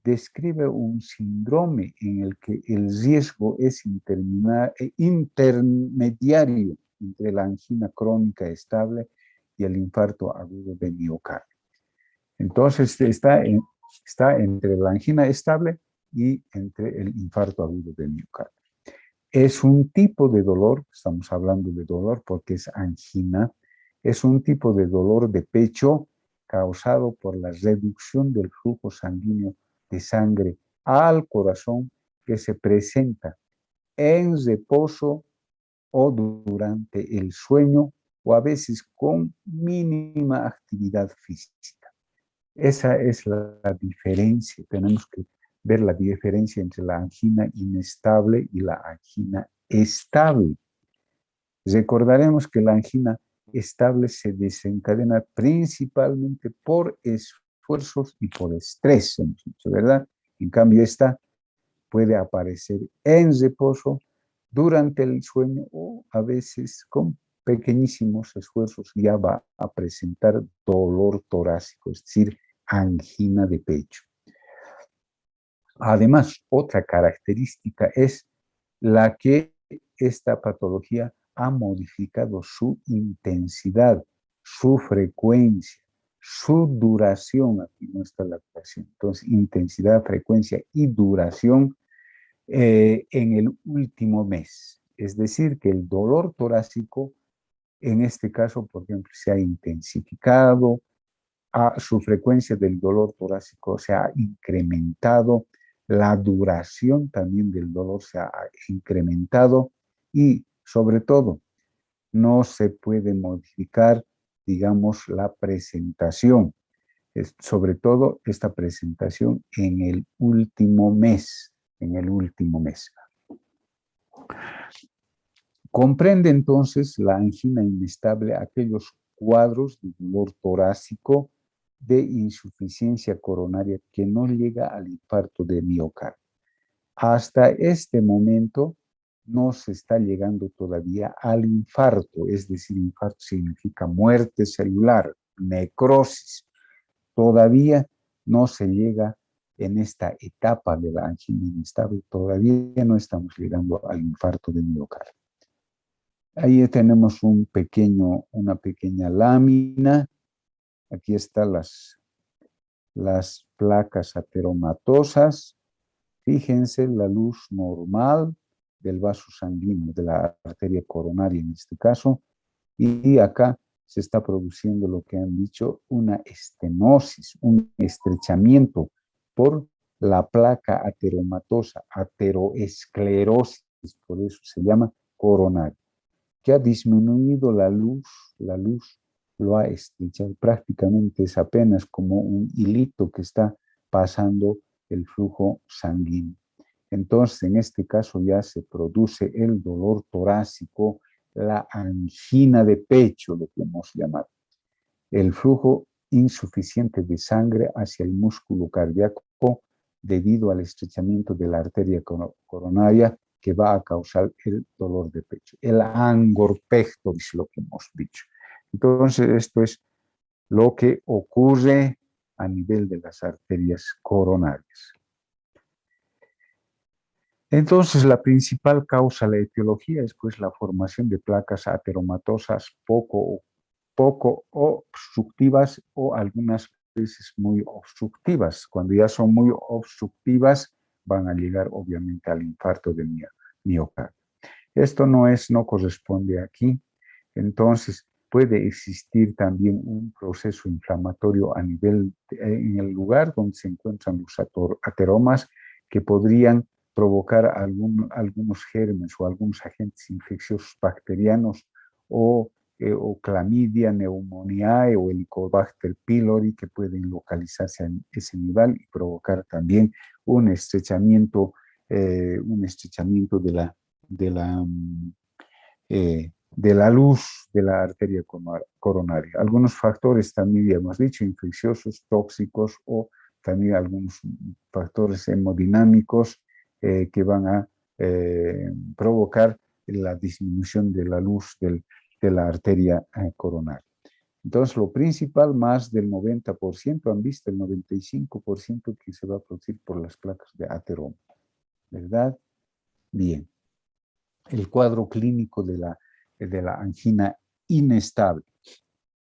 describe un síndrome en el que el riesgo es intermediario entre la angina crónica estable y el infarto agudo de miocardio. Entonces, está entre la angina estable y entre el infarto agudo de miocardio. Es un tipo de dolor, estamos hablando de dolor porque es angina, es un tipo de dolor de pecho causado por la reducción del flujo sanguíneo de sangre al corazón que se presenta en reposo o durante el sueño o a veces con mínima actividad física. Esa es la diferencia. Tenemos que ver la diferencia entre la angina inestable y la angina estable. Recordaremos que la angina estable se desencadena principalmente por esfuerzos y por estrés, ¿verdad? En cambio, esta puede aparecer en reposo, durante el sueño o a veces con pequeñísimos esfuerzos ya va a presentar dolor torácico, es decir, angina de pecho. Además, otra característica es la que esta patología ha modificado su intensidad, su frecuencia, su duración. Aquí no está la duración. Entonces, intensidad, frecuencia y duración en el último mes. Es decir, que el dolor torácico, en este caso, por ejemplo, se ha intensificado, su frecuencia del dolor torácico se ha incrementado, la duración también del dolor se ha incrementado y, sobre todo, no se puede modificar, digamos, la presentación, sobre todo esta presentación en el último mes, Comprende entonces la angina inestable aquellos cuadros de dolor torácico de insuficiencia coronaria que no llega al infarto de miocardio. Hasta este momento no se está llegando todavía al infarto, es decir, infarto significa muerte celular, necrosis. Todavía no se llega en esta etapa de la angina inestable todavía no estamos llegando al infarto de miocardio. Ahí tenemos una pequeña lámina. Aquí están las placas ateromatosas. Fíjense la luz normal del vaso sanguíneo, de la arteria coronaria en este caso, y acá se está produciendo lo que han dicho una estenosis, un estrechamiento por la placa ateromatosa, ateroesclerosis, por eso se llama coronaria, que ha disminuido la luz lo ha estrechado, prácticamente es apenas como un hilito que está pasando el flujo sanguíneo. Entonces, en este caso ya se produce el dolor torácico, la angina de pecho, lo que hemos llamado. El flujo insuficiente de sangre hacia el músculo cardíaco debido al estrechamiento de la arteria coronaria que va a causar el dolor de pecho. El angor pectoris, lo que hemos dicho. Entonces, esto es lo que ocurre a nivel de las arterias coronarias. Entonces, la principal causa, la etiología, es pues la formación de placas ateromatosas poco obstructivas o algunas veces muy obstructivas. Cuando ya son muy obstructivas, van a llegar obviamente al infarto de miocardio. Esto no corresponde aquí. Entonces, puede existir también un proceso inflamatorio a nivel, en el lugar donde se encuentran los ateromas, que podrían provocar algunos gérmenes o algunos agentes infecciosos bacterianos o clamidia, neumoniae o Helicobacter pylori, que pueden localizarse en ese nivel y provocar también un estrechamiento de la luz de la arteria coronaria. Algunos factores también, ya hemos dicho, infecciosos, tóxicos o también algunos factores hemodinámicos que van a provocar la disminución de la luz de la arteria coronaria. Entonces, lo principal, más del 90%, han visto el 95% que se va a producir por las placas de ateroma, ¿verdad? Bien. El cuadro clínico de la angina inestable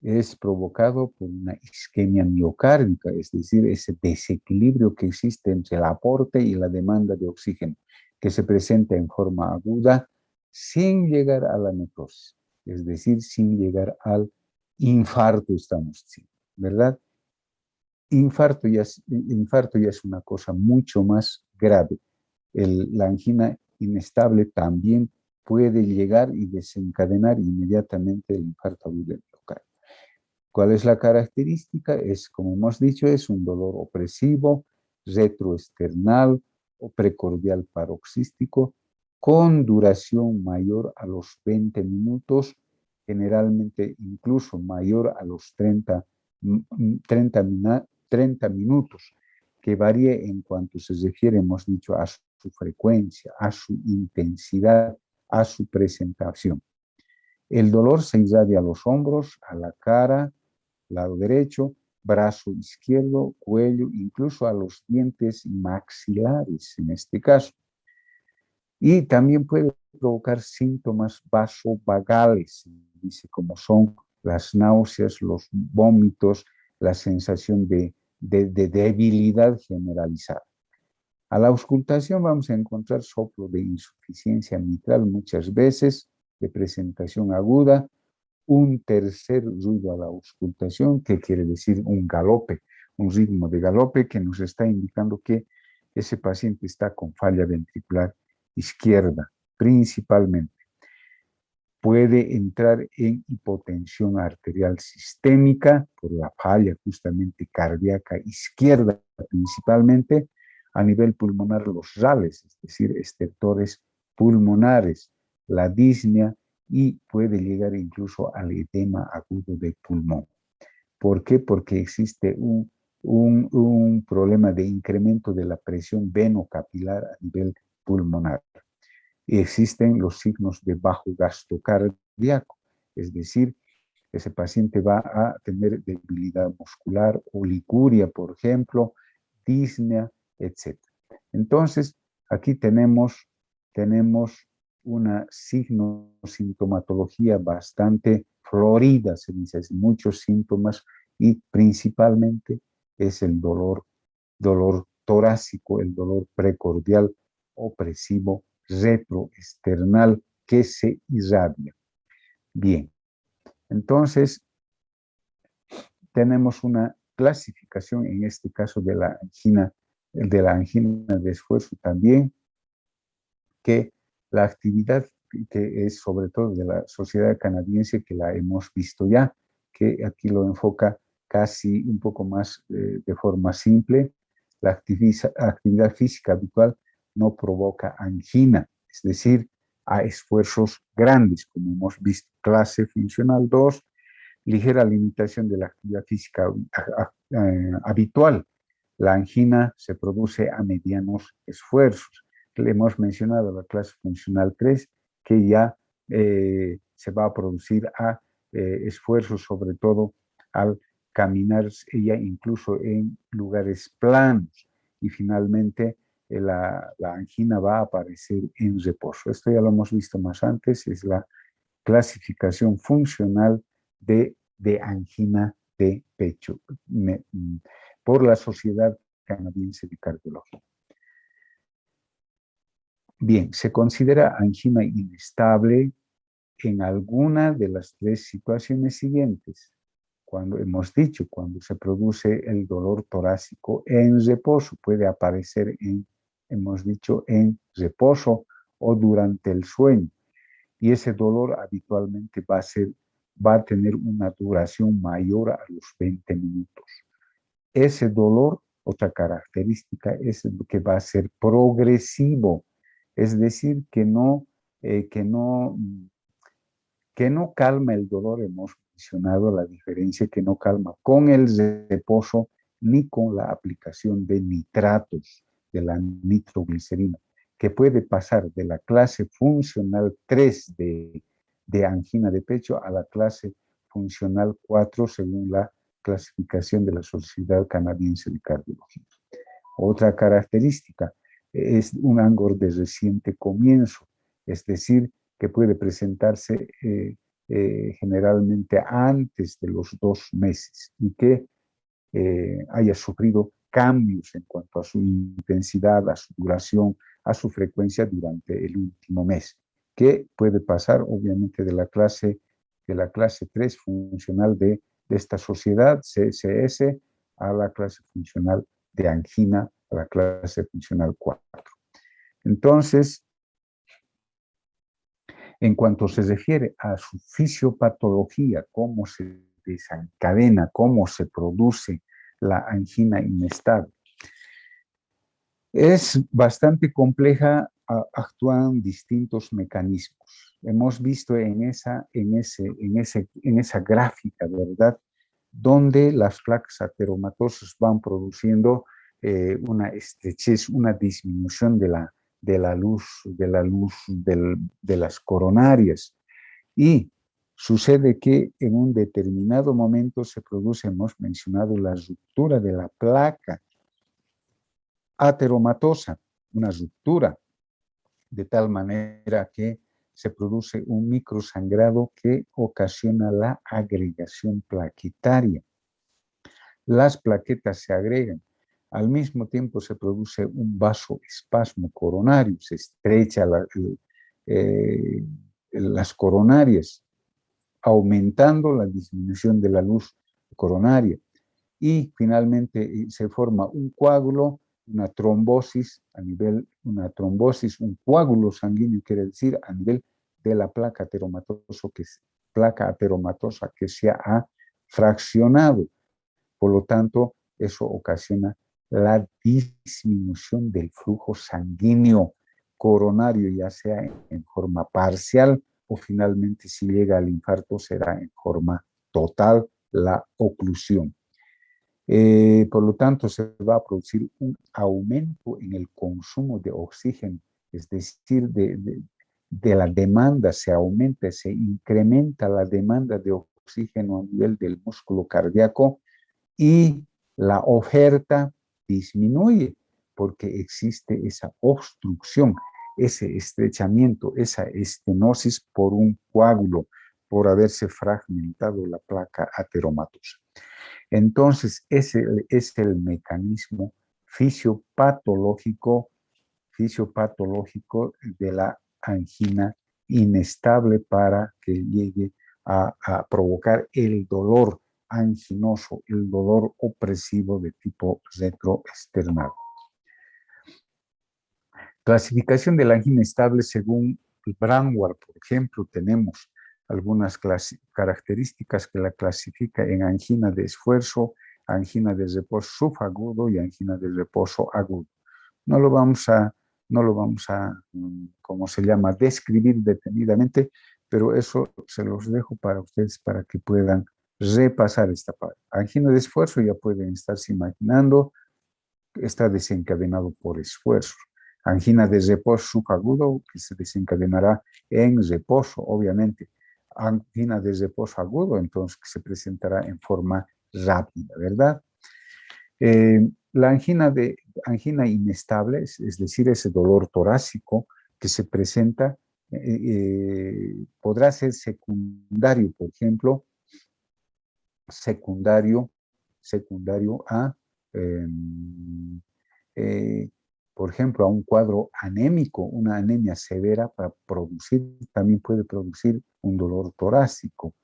es provocado por una isquemia miocárdica, es decir, ese desequilibrio que existe entre el aporte y la demanda de oxígeno, que se presenta en forma aguda sin llegar a la necrosis, es decir, sin llegar al infarto, estamos diciendo, ¿verdad? Infarto ya es una cosa mucho más grave. La angina inestable también puede llegar y desencadenar inmediatamente el infarto agudo del miocardio. ¿Cuál es la característica? Es, como hemos dicho, es un dolor opresivo, retroesternal o precordial paroxístico con duración mayor a los 20 minutos, generalmente incluso mayor a los 30 minutos, que varíe en cuanto se refiere, hemos dicho, a su frecuencia, a su intensidad, a su presentación. El dolor se irradia a los hombros, a la cara, lado derecho, brazo izquierdo, cuello, incluso a los dientes maxilares en este caso. Y también puede provocar síntomas vasovagales, dice, como son las náuseas, los vómitos, la sensación de debilidad generalizada. A la auscultación vamos a encontrar soplo de insuficiencia mitral muchas veces, de presentación aguda, un tercer ruido a la auscultación, que quiere decir un galope, un ritmo de galope que nos está indicando que ese paciente está con falla ventricular izquierda, principalmente. Puede entrar en hipotensión arterial sistémica por la falla justamente cardíaca izquierda, principalmente a nivel pulmonar los rales, es decir, estertores pulmonares, la disnea, y puede llegar incluso al edema agudo de pulmón. ¿Por qué? Porque existe un problema de incremento de la presión venocapilar a nivel pulmonar. Y existen los signos de bajo gasto cardíaco, es decir, ese paciente va a tener debilidad muscular, oliguria, por ejemplo, disnea, etc. Entonces, aquí tenemos una sintomatología bastante florida, se dice, muchos síntomas y principalmente es el dolor torácico, el dolor precordial, opresivo, retroesternal, que se irradia. Bien, entonces tenemos una clasificación, en este caso de la angina de esfuerzo también, que la actividad que es sobre todo de la sociedad canadiense, que la hemos visto ya, que aquí lo enfoca casi un poco más de forma simple, la actividad física habitual no provoca angina, es decir, a esfuerzos grandes, como hemos visto, clase funcional 2, ligera limitación de la actividad física habitual. La angina se produce a medianos esfuerzos. Le hemos mencionado la clase funcional 3, que ya se va a producir a esfuerzos, sobre todo al caminar, ella incluso en lugares planos. Y finalmente, la angina va a aparecer en reposo. Esto ya lo hemos visto más antes, es la clasificación funcional de angina de pecho por la Sociedad Canadiense de Cardiología. Bien, se considera angina inestable en alguna de las tres situaciones siguientes. Cuando hemos dicho, cuando se produce el dolor torácico en reposo, puede aparecer hemos dicho, en reposo o durante el sueño. Y ese dolor habitualmente va a tener una duración mayor a los 20 minutos. Ese dolor, otra característica, es que va a ser progresivo, es decir, que no calma el dolor. Hemos mencionado la diferencia, que no calma con el reposo ni con la aplicación de nitratos, de la nitroglicerina, que puede pasar de la clase funcional 3 de angina de pecho a la clase funcional 4 según la clasificación de la Sociedad Canadiense de Cardiología. Otra característica es un angor de reciente comienzo, es decir, que puede presentarse generalmente antes de los 2 meses y que haya sufrido cambios en cuanto a su intensidad, a su duración, a su frecuencia durante el último mes, que puede pasar obviamente de la clase 3 funcional de esta sociedad, CSS, a la clase funcional de angina, a la clase funcional 4. Entonces, en cuanto se refiere a su fisiopatología, cómo se desencadena, cómo se produce la angina inestable, es bastante compleja, actúan distintos mecanismos. Hemos visto en esa gráfica, ¿verdad?, donde las placas ateromatosas van produciendo una estrechez, una disminución de las coronarias. Y sucede que en un determinado momento se produce, hemos mencionado, la ruptura de la placa ateromatosa, una ruptura, de tal manera que se produce un microsangrado que ocasiona la agregación plaquetaria. Las plaquetas se agregan. Al mismo tiempo se produce un vasoespasmo coronario, se estrecha las coronarias, aumentando la disminución de la luz coronaria. Y finalmente se forma un coágulo, una trombosis, un coágulo sanguíneo, quiere decir, a nivel de la placa ateromatosa que se ha fraccionado. Por lo tanto, eso ocasiona la disminución del flujo sanguíneo coronario, ya sea en forma parcial o finalmente, si llega al infarto, será en forma total, la oclusión. Por lo tanto, se va a producir un aumento en el consumo de oxígeno, es decir, de la demanda, se aumenta, se incrementa la demanda de oxígeno a nivel del músculo cardíaco y la oferta disminuye. porque existe esa obstrucción, ese estrechamiento, esa estenosis por un coágulo, por haberse fragmentado la placa ateromatosa. Entonces, ese es el mecanismo fisiopatológico de la angina inestable para que llegue a provocar el dolor anginoso, el dolor opresivo de tipo retroesternal. Clasificación de la angina estable según Braunwald, por ejemplo, tenemos algunas características que la clasifica en angina de esfuerzo, angina de reposo subagudo y angina de reposo agudo. No lo vamos a, ¿cómo se llama?, describir detenidamente, pero eso se los dejo para ustedes para que puedan repasar esta parte. Angina de esfuerzo, ya pueden estarse imaginando, está desencadenado por esfuerzo. Angina de reposo subagudo, que se desencadenará en reposo, obviamente. Angina de reposo agudo, entonces, que se presentará en forma rápida, ¿verdad? La angina inestable, es decir, ese dolor torácico que se presenta, podrá ser secundario, por ejemplo, secundario a, por ejemplo, a un cuadro anémico, una anemia severa para producir, también puede producir un dolor torácico.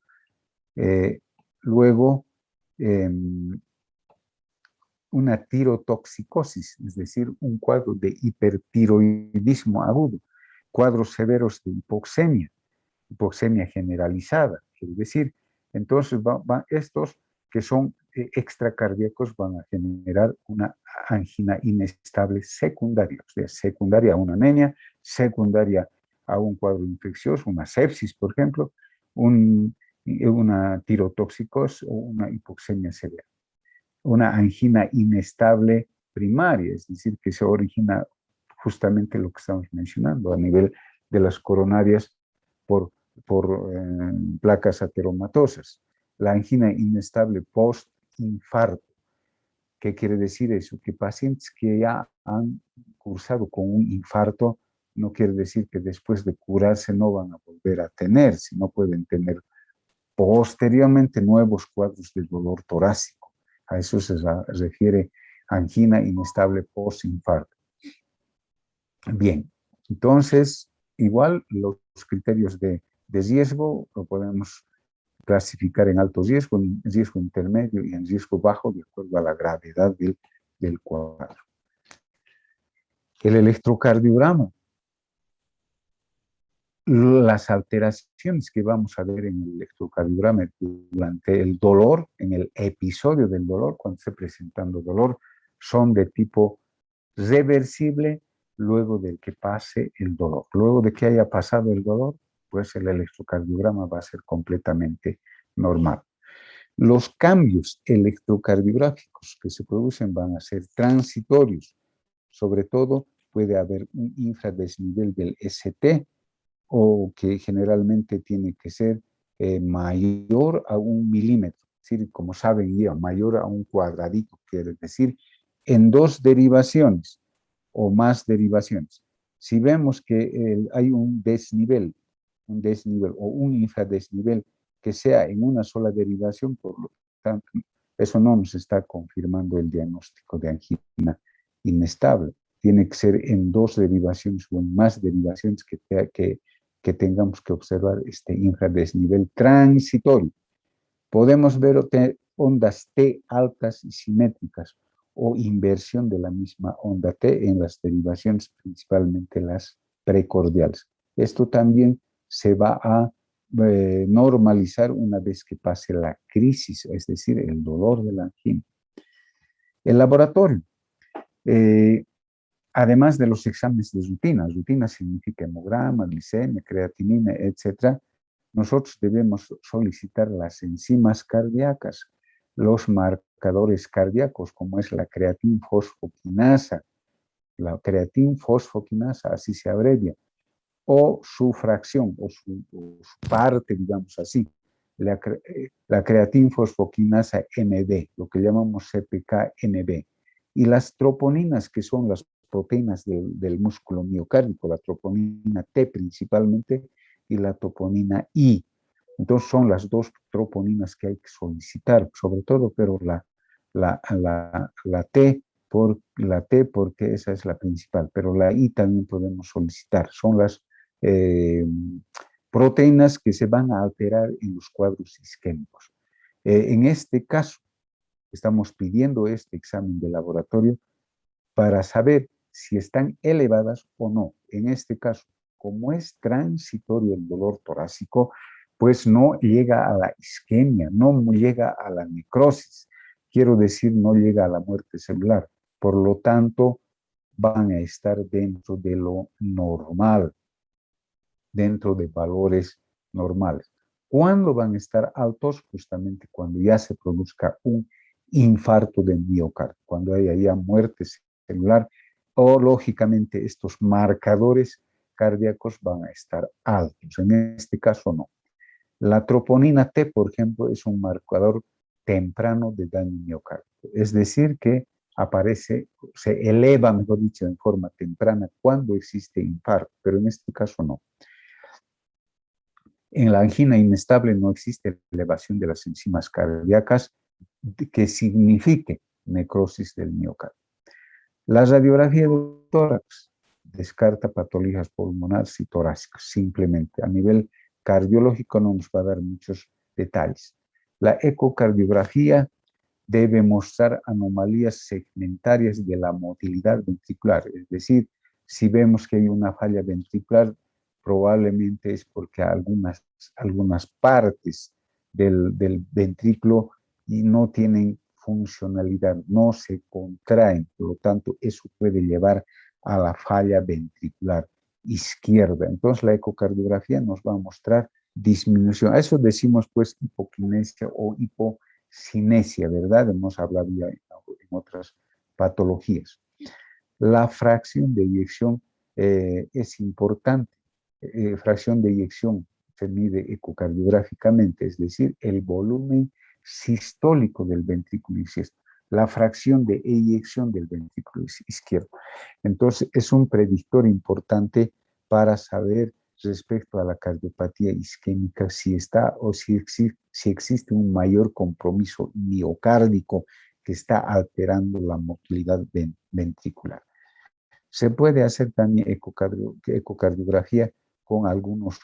Luego, una tirotoxicosis, es decir, un cuadro de hipertiroidismo agudo, cuadros severos de hipoxemia generalizada, quiere decir. Entonces, estos que son extracardíacos van a generar una angina inestable secundaria, o sea, secundaria a una anemia, secundaria a un cuadro infeccioso, una sepsis, por ejemplo, una tirotoxicosis o una hipoxemia severa. Una angina inestable primaria, es decir, que se origina justamente lo que estamos mencionando a nivel de las coronarias por placas ateromatosas. La angina inestable post-infarto. ¿Qué quiere decir eso? Que pacientes que ya han cursado con un infarto no quiere decir que después de curarse no van a volver a tener, sino pueden tener posteriormente nuevos cuadros de dolor torácico. A eso se refiere angina inestable post-infarto. Bien, entonces, igual los criterios de riesgo lo podemos clasificar en alto riesgo, en riesgo intermedio y en riesgo bajo de acuerdo a la gravedad del cuadro. El electrocardiograma. Las alteraciones que vamos a ver en el electrocardiograma durante el dolor, en el episodio del dolor, cuando esté presentando dolor, son de tipo reversible luego de que pase el dolor. Luego de que haya pasado el dolor, pues el electrocardiograma va a ser completamente normal. Los cambios electrocardiográficos que se producen van a ser transitorios. Sobre todo puede haber un infradesnivel del ST, o que generalmente tiene que ser mayor a 1 milímetro, es decir, como saben ya, mayor a un cuadradito, quiere decir, en 2 derivaciones o más derivaciones. Si vemos que hay un desnivel o un infradesnivel que sea en una sola derivación, por lo tanto, eso no nos está confirmando el diagnóstico de angina inestable. Tiene que ser en 2 derivaciones o en más derivaciones que tengamos que observar este infradesnivel transitorio. Podemos ver ondas T altas y simétricas o inversión de la misma onda T en las derivaciones, principalmente las precordiales. Esto también se va a normalizar una vez que pase la crisis, es decir, el dolor de la angina. El laboratorio. Además de los exámenes de rutina significa hemograma, glicemia, creatinina, etc., nosotros debemos solicitar las enzimas cardíacas, los marcadores cardíacos, como es la creatinfosfoquinasa, así se abrevia, o su fracción, o su parte, digamos así, la creatinfosfoquinasa NB, lo que llamamos CPK-NB. Y las troponinas, que son las proteínas del músculo miocárdico, la troponina T principalmente y la troponina I. Entonces son las dos troponinas que hay que solicitar, sobre todo, pero la T, la T porque esa es la principal, pero la I también podemos solicitar. Son las eh, proteínas que se van a alterar en los cuadros isquémicos. En este caso, estamos pidiendo este examen de laboratorio para saber si están elevadas o no. En este caso, como es transitorio el dolor torácico, pues no llega a la isquemia, no llega a la necrosis. Quiero decir, no llega a la muerte celular. Por lo tanto, van a estar dentro de lo normal, dentro de valores normales. ¿Cuándo van a estar altos? Justamente cuando ya se produzca un infarto del miocardio, cuando haya ya muerte celular, o lógicamente estos marcadores cardíacos van a estar altos. En este caso no. La troponina T, por ejemplo, es un marcador temprano de daño miocárdico. Es decir, que aparece, se eleva, mejor dicho, en forma temprana cuando existe infarto, pero en este caso no. En la angina inestable no existe elevación de las enzimas cardíacas que signifique necrosis del miocardio. La radiografía de tórax descarta patologías pulmonares y torácicas, simplemente. A nivel cardiológico no nos va a dar muchos detalles. La ecocardiografía debe mostrar anomalías segmentarias de la motilidad ventricular, es decir, si vemos que hay una falla ventricular, probablemente es porque algunas partes del ventrículo no tienen funcionalidad, no se contraen, por lo tanto, eso puede llevar a la falla ventricular izquierda. Entonces, la ecocardiografía nos va a mostrar disminución. A eso decimos, pues, hipoquinesia o hipocinesia, ¿verdad? Hemos hablado ya en otras patologías. La fracción de eyección es importante. Fracción de eyección se mide ecocardiográficamente, es decir, el volumen sistólico del ventrículo izquierdo, la fracción de eyección del ventrículo izquierdo. Entonces, es un predictor importante para saber respecto a la cardiopatía isquémica si está o si existe un mayor compromiso miocárdico que está alterando la motilidad ventricular. Se puede hacer también ecocardiografía con algunos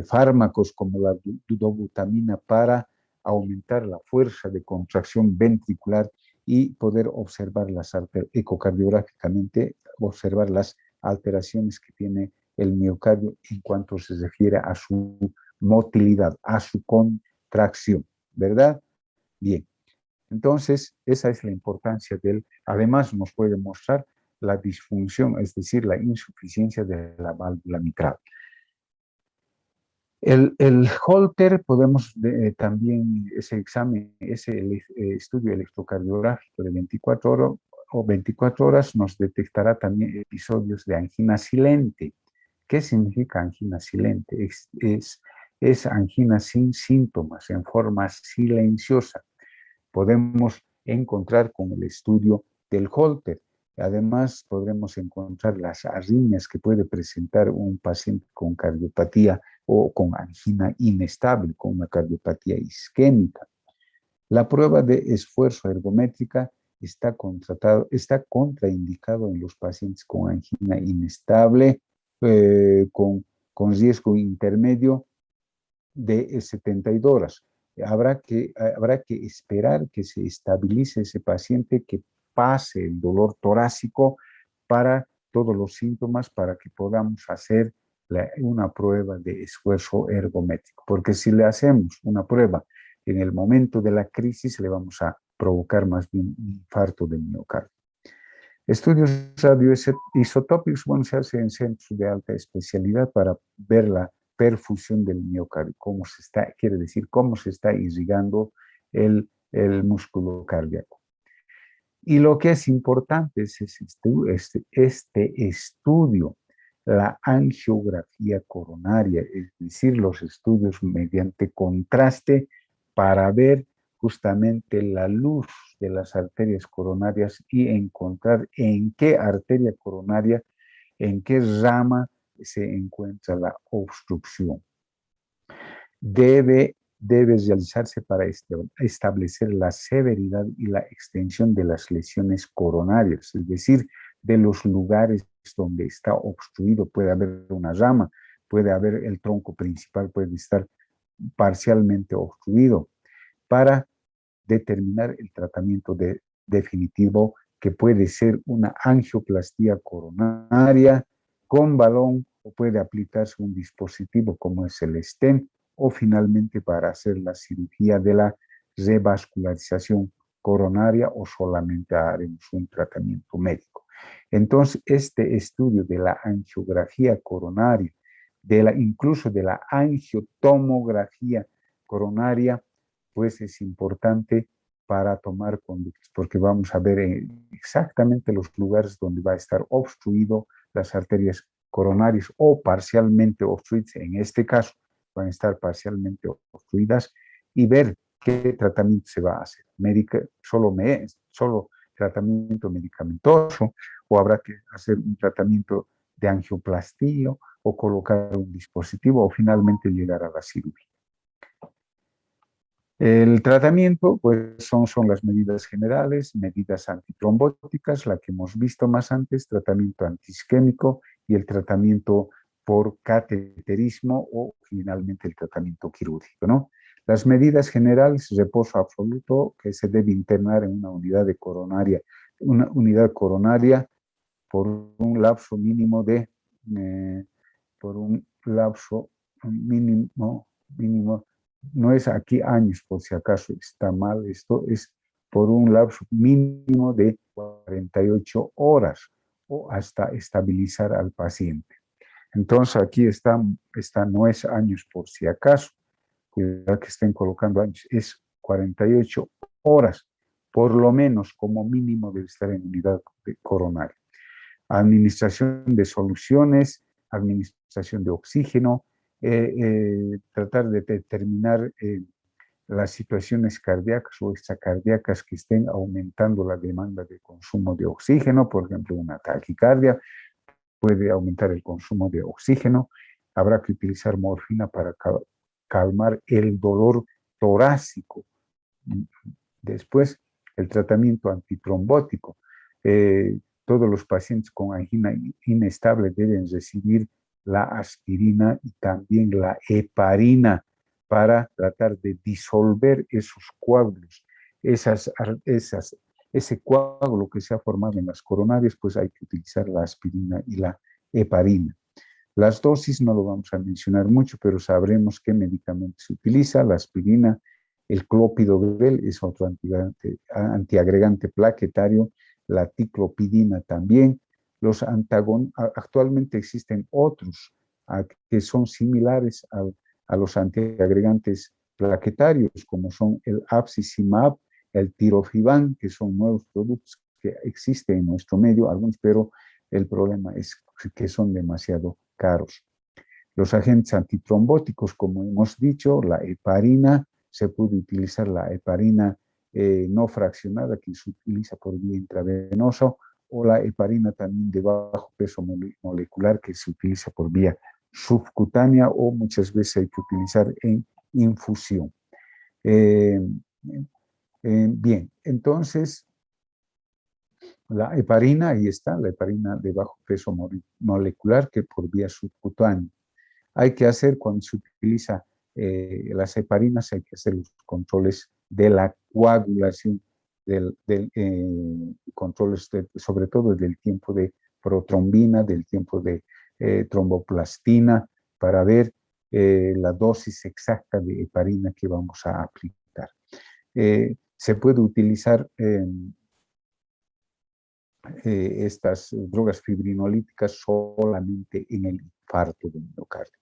fármacos como la dudobutamina para aumentar la fuerza de contracción ventricular y poder observar ecocardiográficamente, observar las alteraciones que tiene el miocardio en cuanto se refiere a su motilidad, a su contracción, ¿verdad? Bien, entonces esa es la importancia del, además nos puede mostrar la disfunción, es decir, la insuficiencia de la válvula mitral. El Holter, podemos también, ese examen, ese estudio electrocardiográfico de 24 horas o 24 horas nos detectará también episodios de angina silente. ¿Qué significa angina silente? Es angina sin síntomas, en forma silenciosa. Podemos encontrar con el estudio del Holter. Además, podremos encontrar las arritmias que puede presentar un paciente con cardiopatía o con angina inestable, con una cardiopatía isquémica. La prueba de esfuerzo ergométrica está contraindicado en los pacientes con angina inestable, con riesgo intermedio de 72 horas. Habrá que esperar que se estabilice ese paciente, que pase el dolor torácico para todos los síntomas, para que podamos hacer una prueba de esfuerzo ergométrico. Porque si le hacemos una prueba en el momento de la crisis, le vamos a provocar más bien un infarto de miocardio. Estudios radioisotópicos, bueno, se hacen en centros de alta especialidad para ver la perfusión del miocardio, quiere decir cómo se está irrigando el músculo cardíaco. Y lo que es importante es este estudio, la angiografía coronaria, es decir, los estudios mediante contraste para ver justamente la luz de las arterias coronarias y encontrar en qué arteria coronaria, en qué rama se encuentra la obstrucción. Debe realizarse para establecer la severidad y la extensión de las lesiones coronarias, es decir, de los lugares donde está obstruido. Puede haber una rama, puede haber el tronco principal, puede estar parcialmente obstruido, para determinar el tratamiento definitivo, que puede ser una angioplastía coronaria con balón, o puede aplicarse un dispositivo como es el stent, o finalmente para hacer la cirugía de la revascularización coronaria, o solamente haremos un tratamiento médico. Entonces, este estudio de la angiografía coronaria, incluso de la angiotomografía coronaria, pues es importante para tomar conductas, porque vamos a ver exactamente los lugares donde va a estar obstruido las arterias coronarias o parcialmente obstruidas. En este caso van a estar parcialmente obstruidas, y ver qué tratamiento se va a hacer. Solo tratamiento medicamentoso, o habrá que hacer un tratamiento de angioplastía, o colocar un dispositivo, o finalmente llegar a la cirugía. El tratamiento, pues son las medidas generales, medidas antitrombóticas, la que hemos visto más antes, tratamiento antiisquémico y el tratamiento por cateterismo, o finalmente el tratamiento quirúrgico, ¿no? Las medidas generales: reposo absoluto, que se debe internar en una unidad coronaria por un lapso mínimo de, mínimo, no es aquí años, por si acaso está mal, esto es por un lapso mínimo de 48 horas, o hasta estabilizar al paciente. Entonces aquí no es años por si acaso, cuidado que estén colocando años, es 48 horas, por lo menos como mínimo debe estar en unidad coronaria. Administración de soluciones, administración de oxígeno, tratar de determinar las situaciones cardíacas o extracardíacas que estén aumentando la demanda de consumo de oxígeno. Por ejemplo, una taquicardia puede aumentar el consumo de oxígeno. Habrá que utilizar morfina para calmar el dolor torácico. Después, el tratamiento antitrombótico. Todos los pacientes con angina inestable deben recibir la aspirina y también la heparina, para tratar de disolver esos coágulos, ese coágulo que se ha formado en las coronarias. Pues hay que utilizar la aspirina y la heparina. Las dosis no lo vamos a mencionar mucho, pero sabremos qué medicamento se utiliza. La aspirina, el clopidogrel es otro antiagregante plaquetario, la ticlopidina también. Actualmente existen otros que son similares a los antiagregantes plaquetarios, como son el abcicimab, el tirofiban, que son nuevos productos que existen en nuestro medio, algunos, pero el problema es que son demasiado caros. Los agentes antitrombóticos, como hemos dicho, la heparina, se puede utilizar la heparina no fraccionada, que se utiliza por vía intravenosa, o la heparina también de bajo peso molecular, que se utiliza por vía subcutánea, o muchas veces hay que utilizar en infusión. Bien, entonces, la heparina, ahí está, la heparina de bajo peso molecular, que por vía subcutánea. Hay que hacer, cuando se utiliza las heparinas, hay que hacer los controles de la coagulación, controles sobre todo del tiempo de protrombina, del tiempo de tromboplastina, para ver la dosis exacta de heparina que vamos a aplicar. Se puede utilizar estas drogas fibrinolíticas solamente en el infarto del miocardio.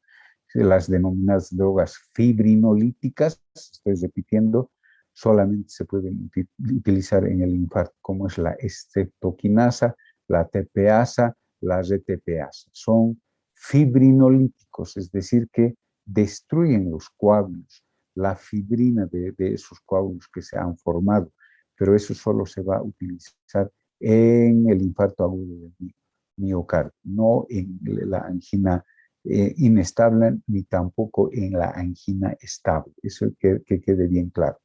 Las denominadas drogas fibrinolíticas, estoy repitiendo, solamente se pueden utilizar en el infarto, como es la estreptoquinasa, la TPasa, la RTPasa. Son fibrinolíticos, es decir, que destruyen los coágulos. la fibrina de esos coágulos que se han formado, pero eso solo se va a utilizar en el infarto agudo del miocardio, no en la angina inestable ni tampoco en la angina estable. Eso que quede bien claro.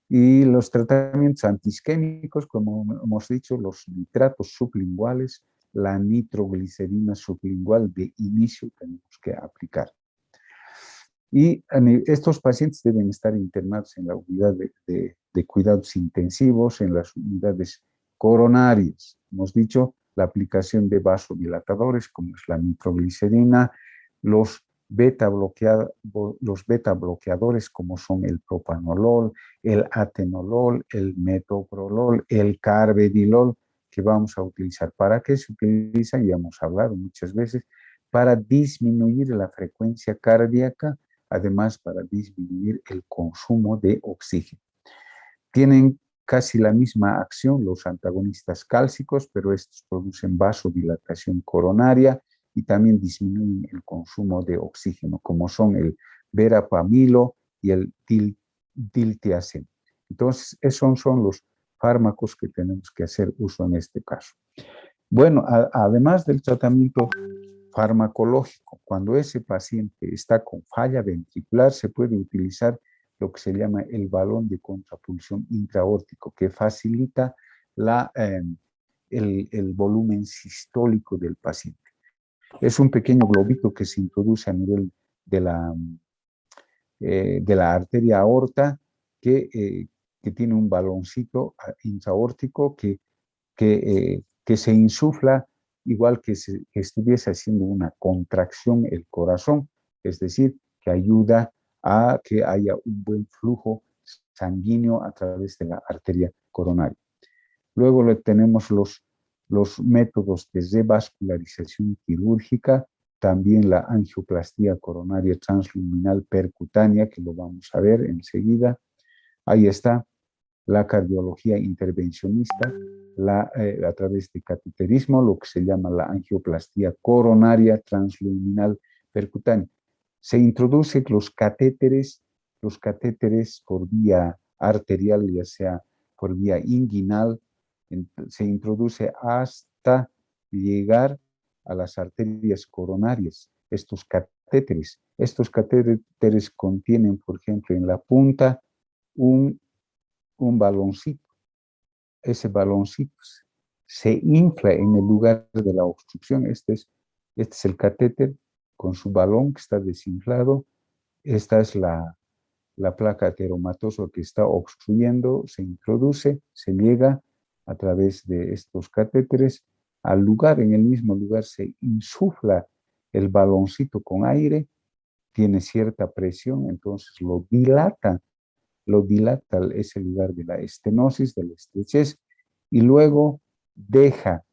Y los tratamientos antiisquémicos, como hemos dicho, los nitratos sublinguales, la nitroglicerina sublingual de inicio tenemos que aplicar. Y estos pacientes deben estar internados en la unidad de cuidados intensivos, en las unidades coronarias. Hemos dicho la aplicación de vasodilatadores, como es la nitroglicerina, los beta bloqueadores, como son el propanolol, el atenolol, el metoprolol, el carvedilol, que vamos a utilizar. ¿Para qué se utilizan? Ya hemos hablado muchas veces, para disminuir la frecuencia cardíaca, además para disminuir el consumo de oxígeno. Tienen casi la misma acción los antagonistas cálcicos, pero estos producen vasodilatación coronaria y también disminuyen el consumo de oxígeno, como son el verapamilo y el diltiazem. Entonces, esos son los fármacos que tenemos que hacer uso en este caso. Bueno, además del tratamiento farmacológico, cuando ese paciente está con falla ventricular, se puede utilizar lo que se llama el balón de contrapulsión intraórtico, que facilita el volumen sistólico del paciente. Es un pequeño globito que se introduce a nivel de la arteria aorta que tiene un baloncito intraórtico que se insufla igual que estuviese haciendo una contracción el corazón, es decir, que ayuda a que haya un buen flujo sanguíneo a través de la arteria coronaria. Luego tenemos los métodos de revascularización quirúrgica, también la angioplastía coronaria transluminal percutánea, que lo vamos a ver enseguida. Ahí está la cardiología intervencionista, a través de cateterismo, lo que se llama la angioplastía coronaria transluminal percutánea. Se introducen los catéteres por vía arterial, ya sea por vía inguinal, se introduce hasta llegar a las arterias coronarias. Estos catéteres contienen, por ejemplo, en la punta un baloncito. Ese baloncito se infla en el lugar de la obstrucción. Este es el catéter con su balón que está desinflado. Esta es la placa ateromatosa que está obstruyendo, se introduce, se llega a través de estos catéteres al lugar, en el mismo lugar se insufla el baloncito con aire, tiene cierta presión, entonces lo dilata ese lugar de la estenosis, de la estrechez, y luego deja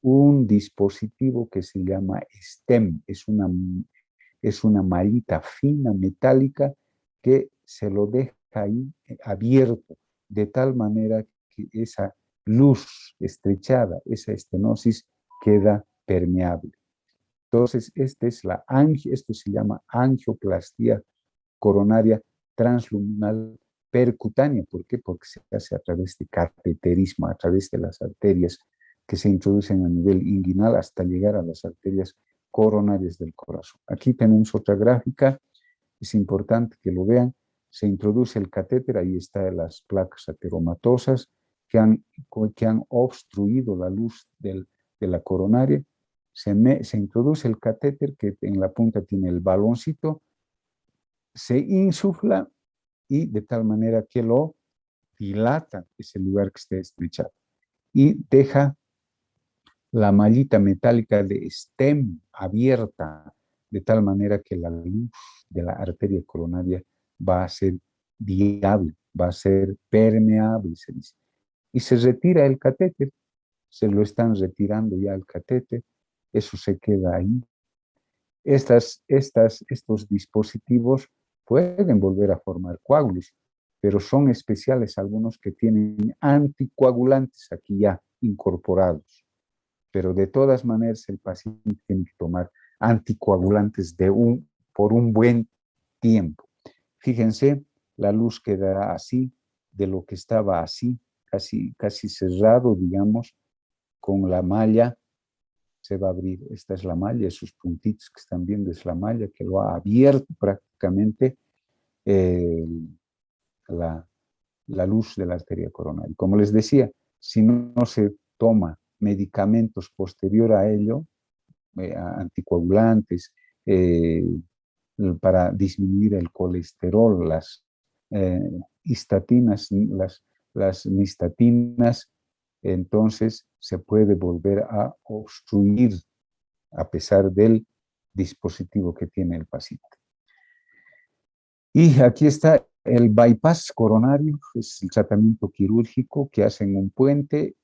un dispositivo que se llama stem, es una mallita fina metálica que se lo deja ahí abierto, de tal manera que esa luz estrechada, esa estenosis, queda permeable. Entonces, esto se llama angioplastía coronaria transluminal percutánea. ¿Por qué? Porque se hace a través de cateterismo, a través de las arterias que se introducen a nivel inguinal hasta llegar a las arterias coronarias del corazón. Aquí tenemos otra gráfica, es importante que lo vean. Se introduce el catéter, ahí están las placas ateromatosas que han obstruido la luz de la coronaria. Se introduce el catéter que en la punta tiene el baloncito, se insufla y de tal manera que lo dilata ese lugar que esté estrechado y deja la mallita metálica de stem abierta de tal manera que la luz de la arteria coronaria va a ser viable, va a ser permeable, se dice. Y se retira el catéter, se lo están retirando ya el catéter, eso se queda ahí. Estos dispositivos pueden volver a formar coágulos, pero son especiales algunos que tienen anticoagulantes aquí ya incorporados. Pero de todas maneras el paciente tiene que tomar anticoagulantes por un buen tiempo. Fíjense, la luz quedará así, de lo que estaba así, casi cerrado, digamos, con la malla, se va a abrir. Esta es la malla, esos puntitos que están viendo es la malla que lo ha abierto prácticamente eh, la, la luz de la arteria coronaria. Como les decía, si no se toma medicamentos posterior a ello, anticoagulantes, para disminuir el colesterol, las histatinas, las nistatinas, entonces se puede volver a obstruir a pesar del dispositivo que tiene el paciente. Y aquí está el bypass coronario, es el tratamiento quirúrgico que hacen un puente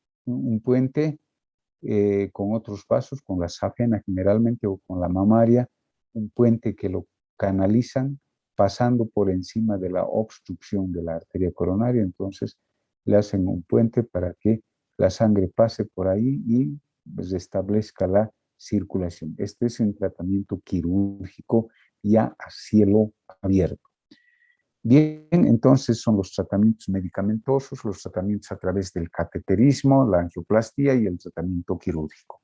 con otros vasos, con la safena generalmente o con la mamaria, un puente que lo canalizan pasando por encima de la obstrucción de la arteria coronaria, entonces le hacen un puente para que la sangre pase por ahí y restablezca la circulación. Este es un tratamiento quirúrgico ya a cielo abierto. Bien, entonces son los tratamientos medicamentosos, los tratamientos a través del cateterismo, la angioplastia y el tratamiento quirúrgico.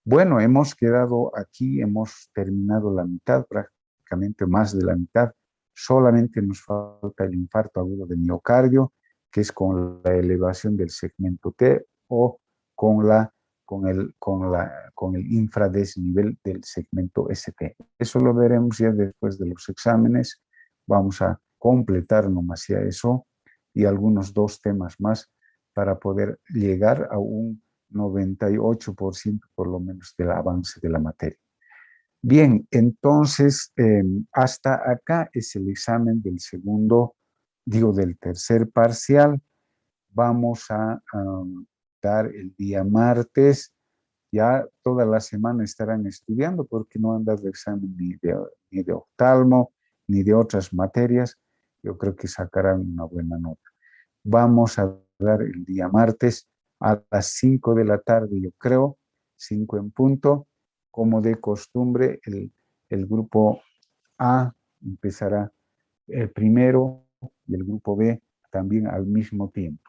Bueno, hemos quedado aquí, hemos terminado la mitad, prácticamente más de la mitad. Solamente nos falta el infarto agudo de miocardio, que es con la elevación del segmento T o con el infradesnivel del segmento ST. Eso lo veremos ya después de los exámenes. Vamos a completar nomás ya eso y algunos 2 temas más para poder llegar a un 98% por lo menos del avance de la materia. Bien, entonces hasta acá es el examen del del tercer parcial. Vamos a dar el día martes. Ya toda la semana estarán estudiando porque no han dado examen ni de oftalmo ni de otras materias. Yo creo que sacarán una buena nota. Vamos a dar el día martes a las 5 de la tarde, yo creo, 5 en punto. Como de costumbre, el grupo A empezará el primero y el grupo B también al mismo tiempo.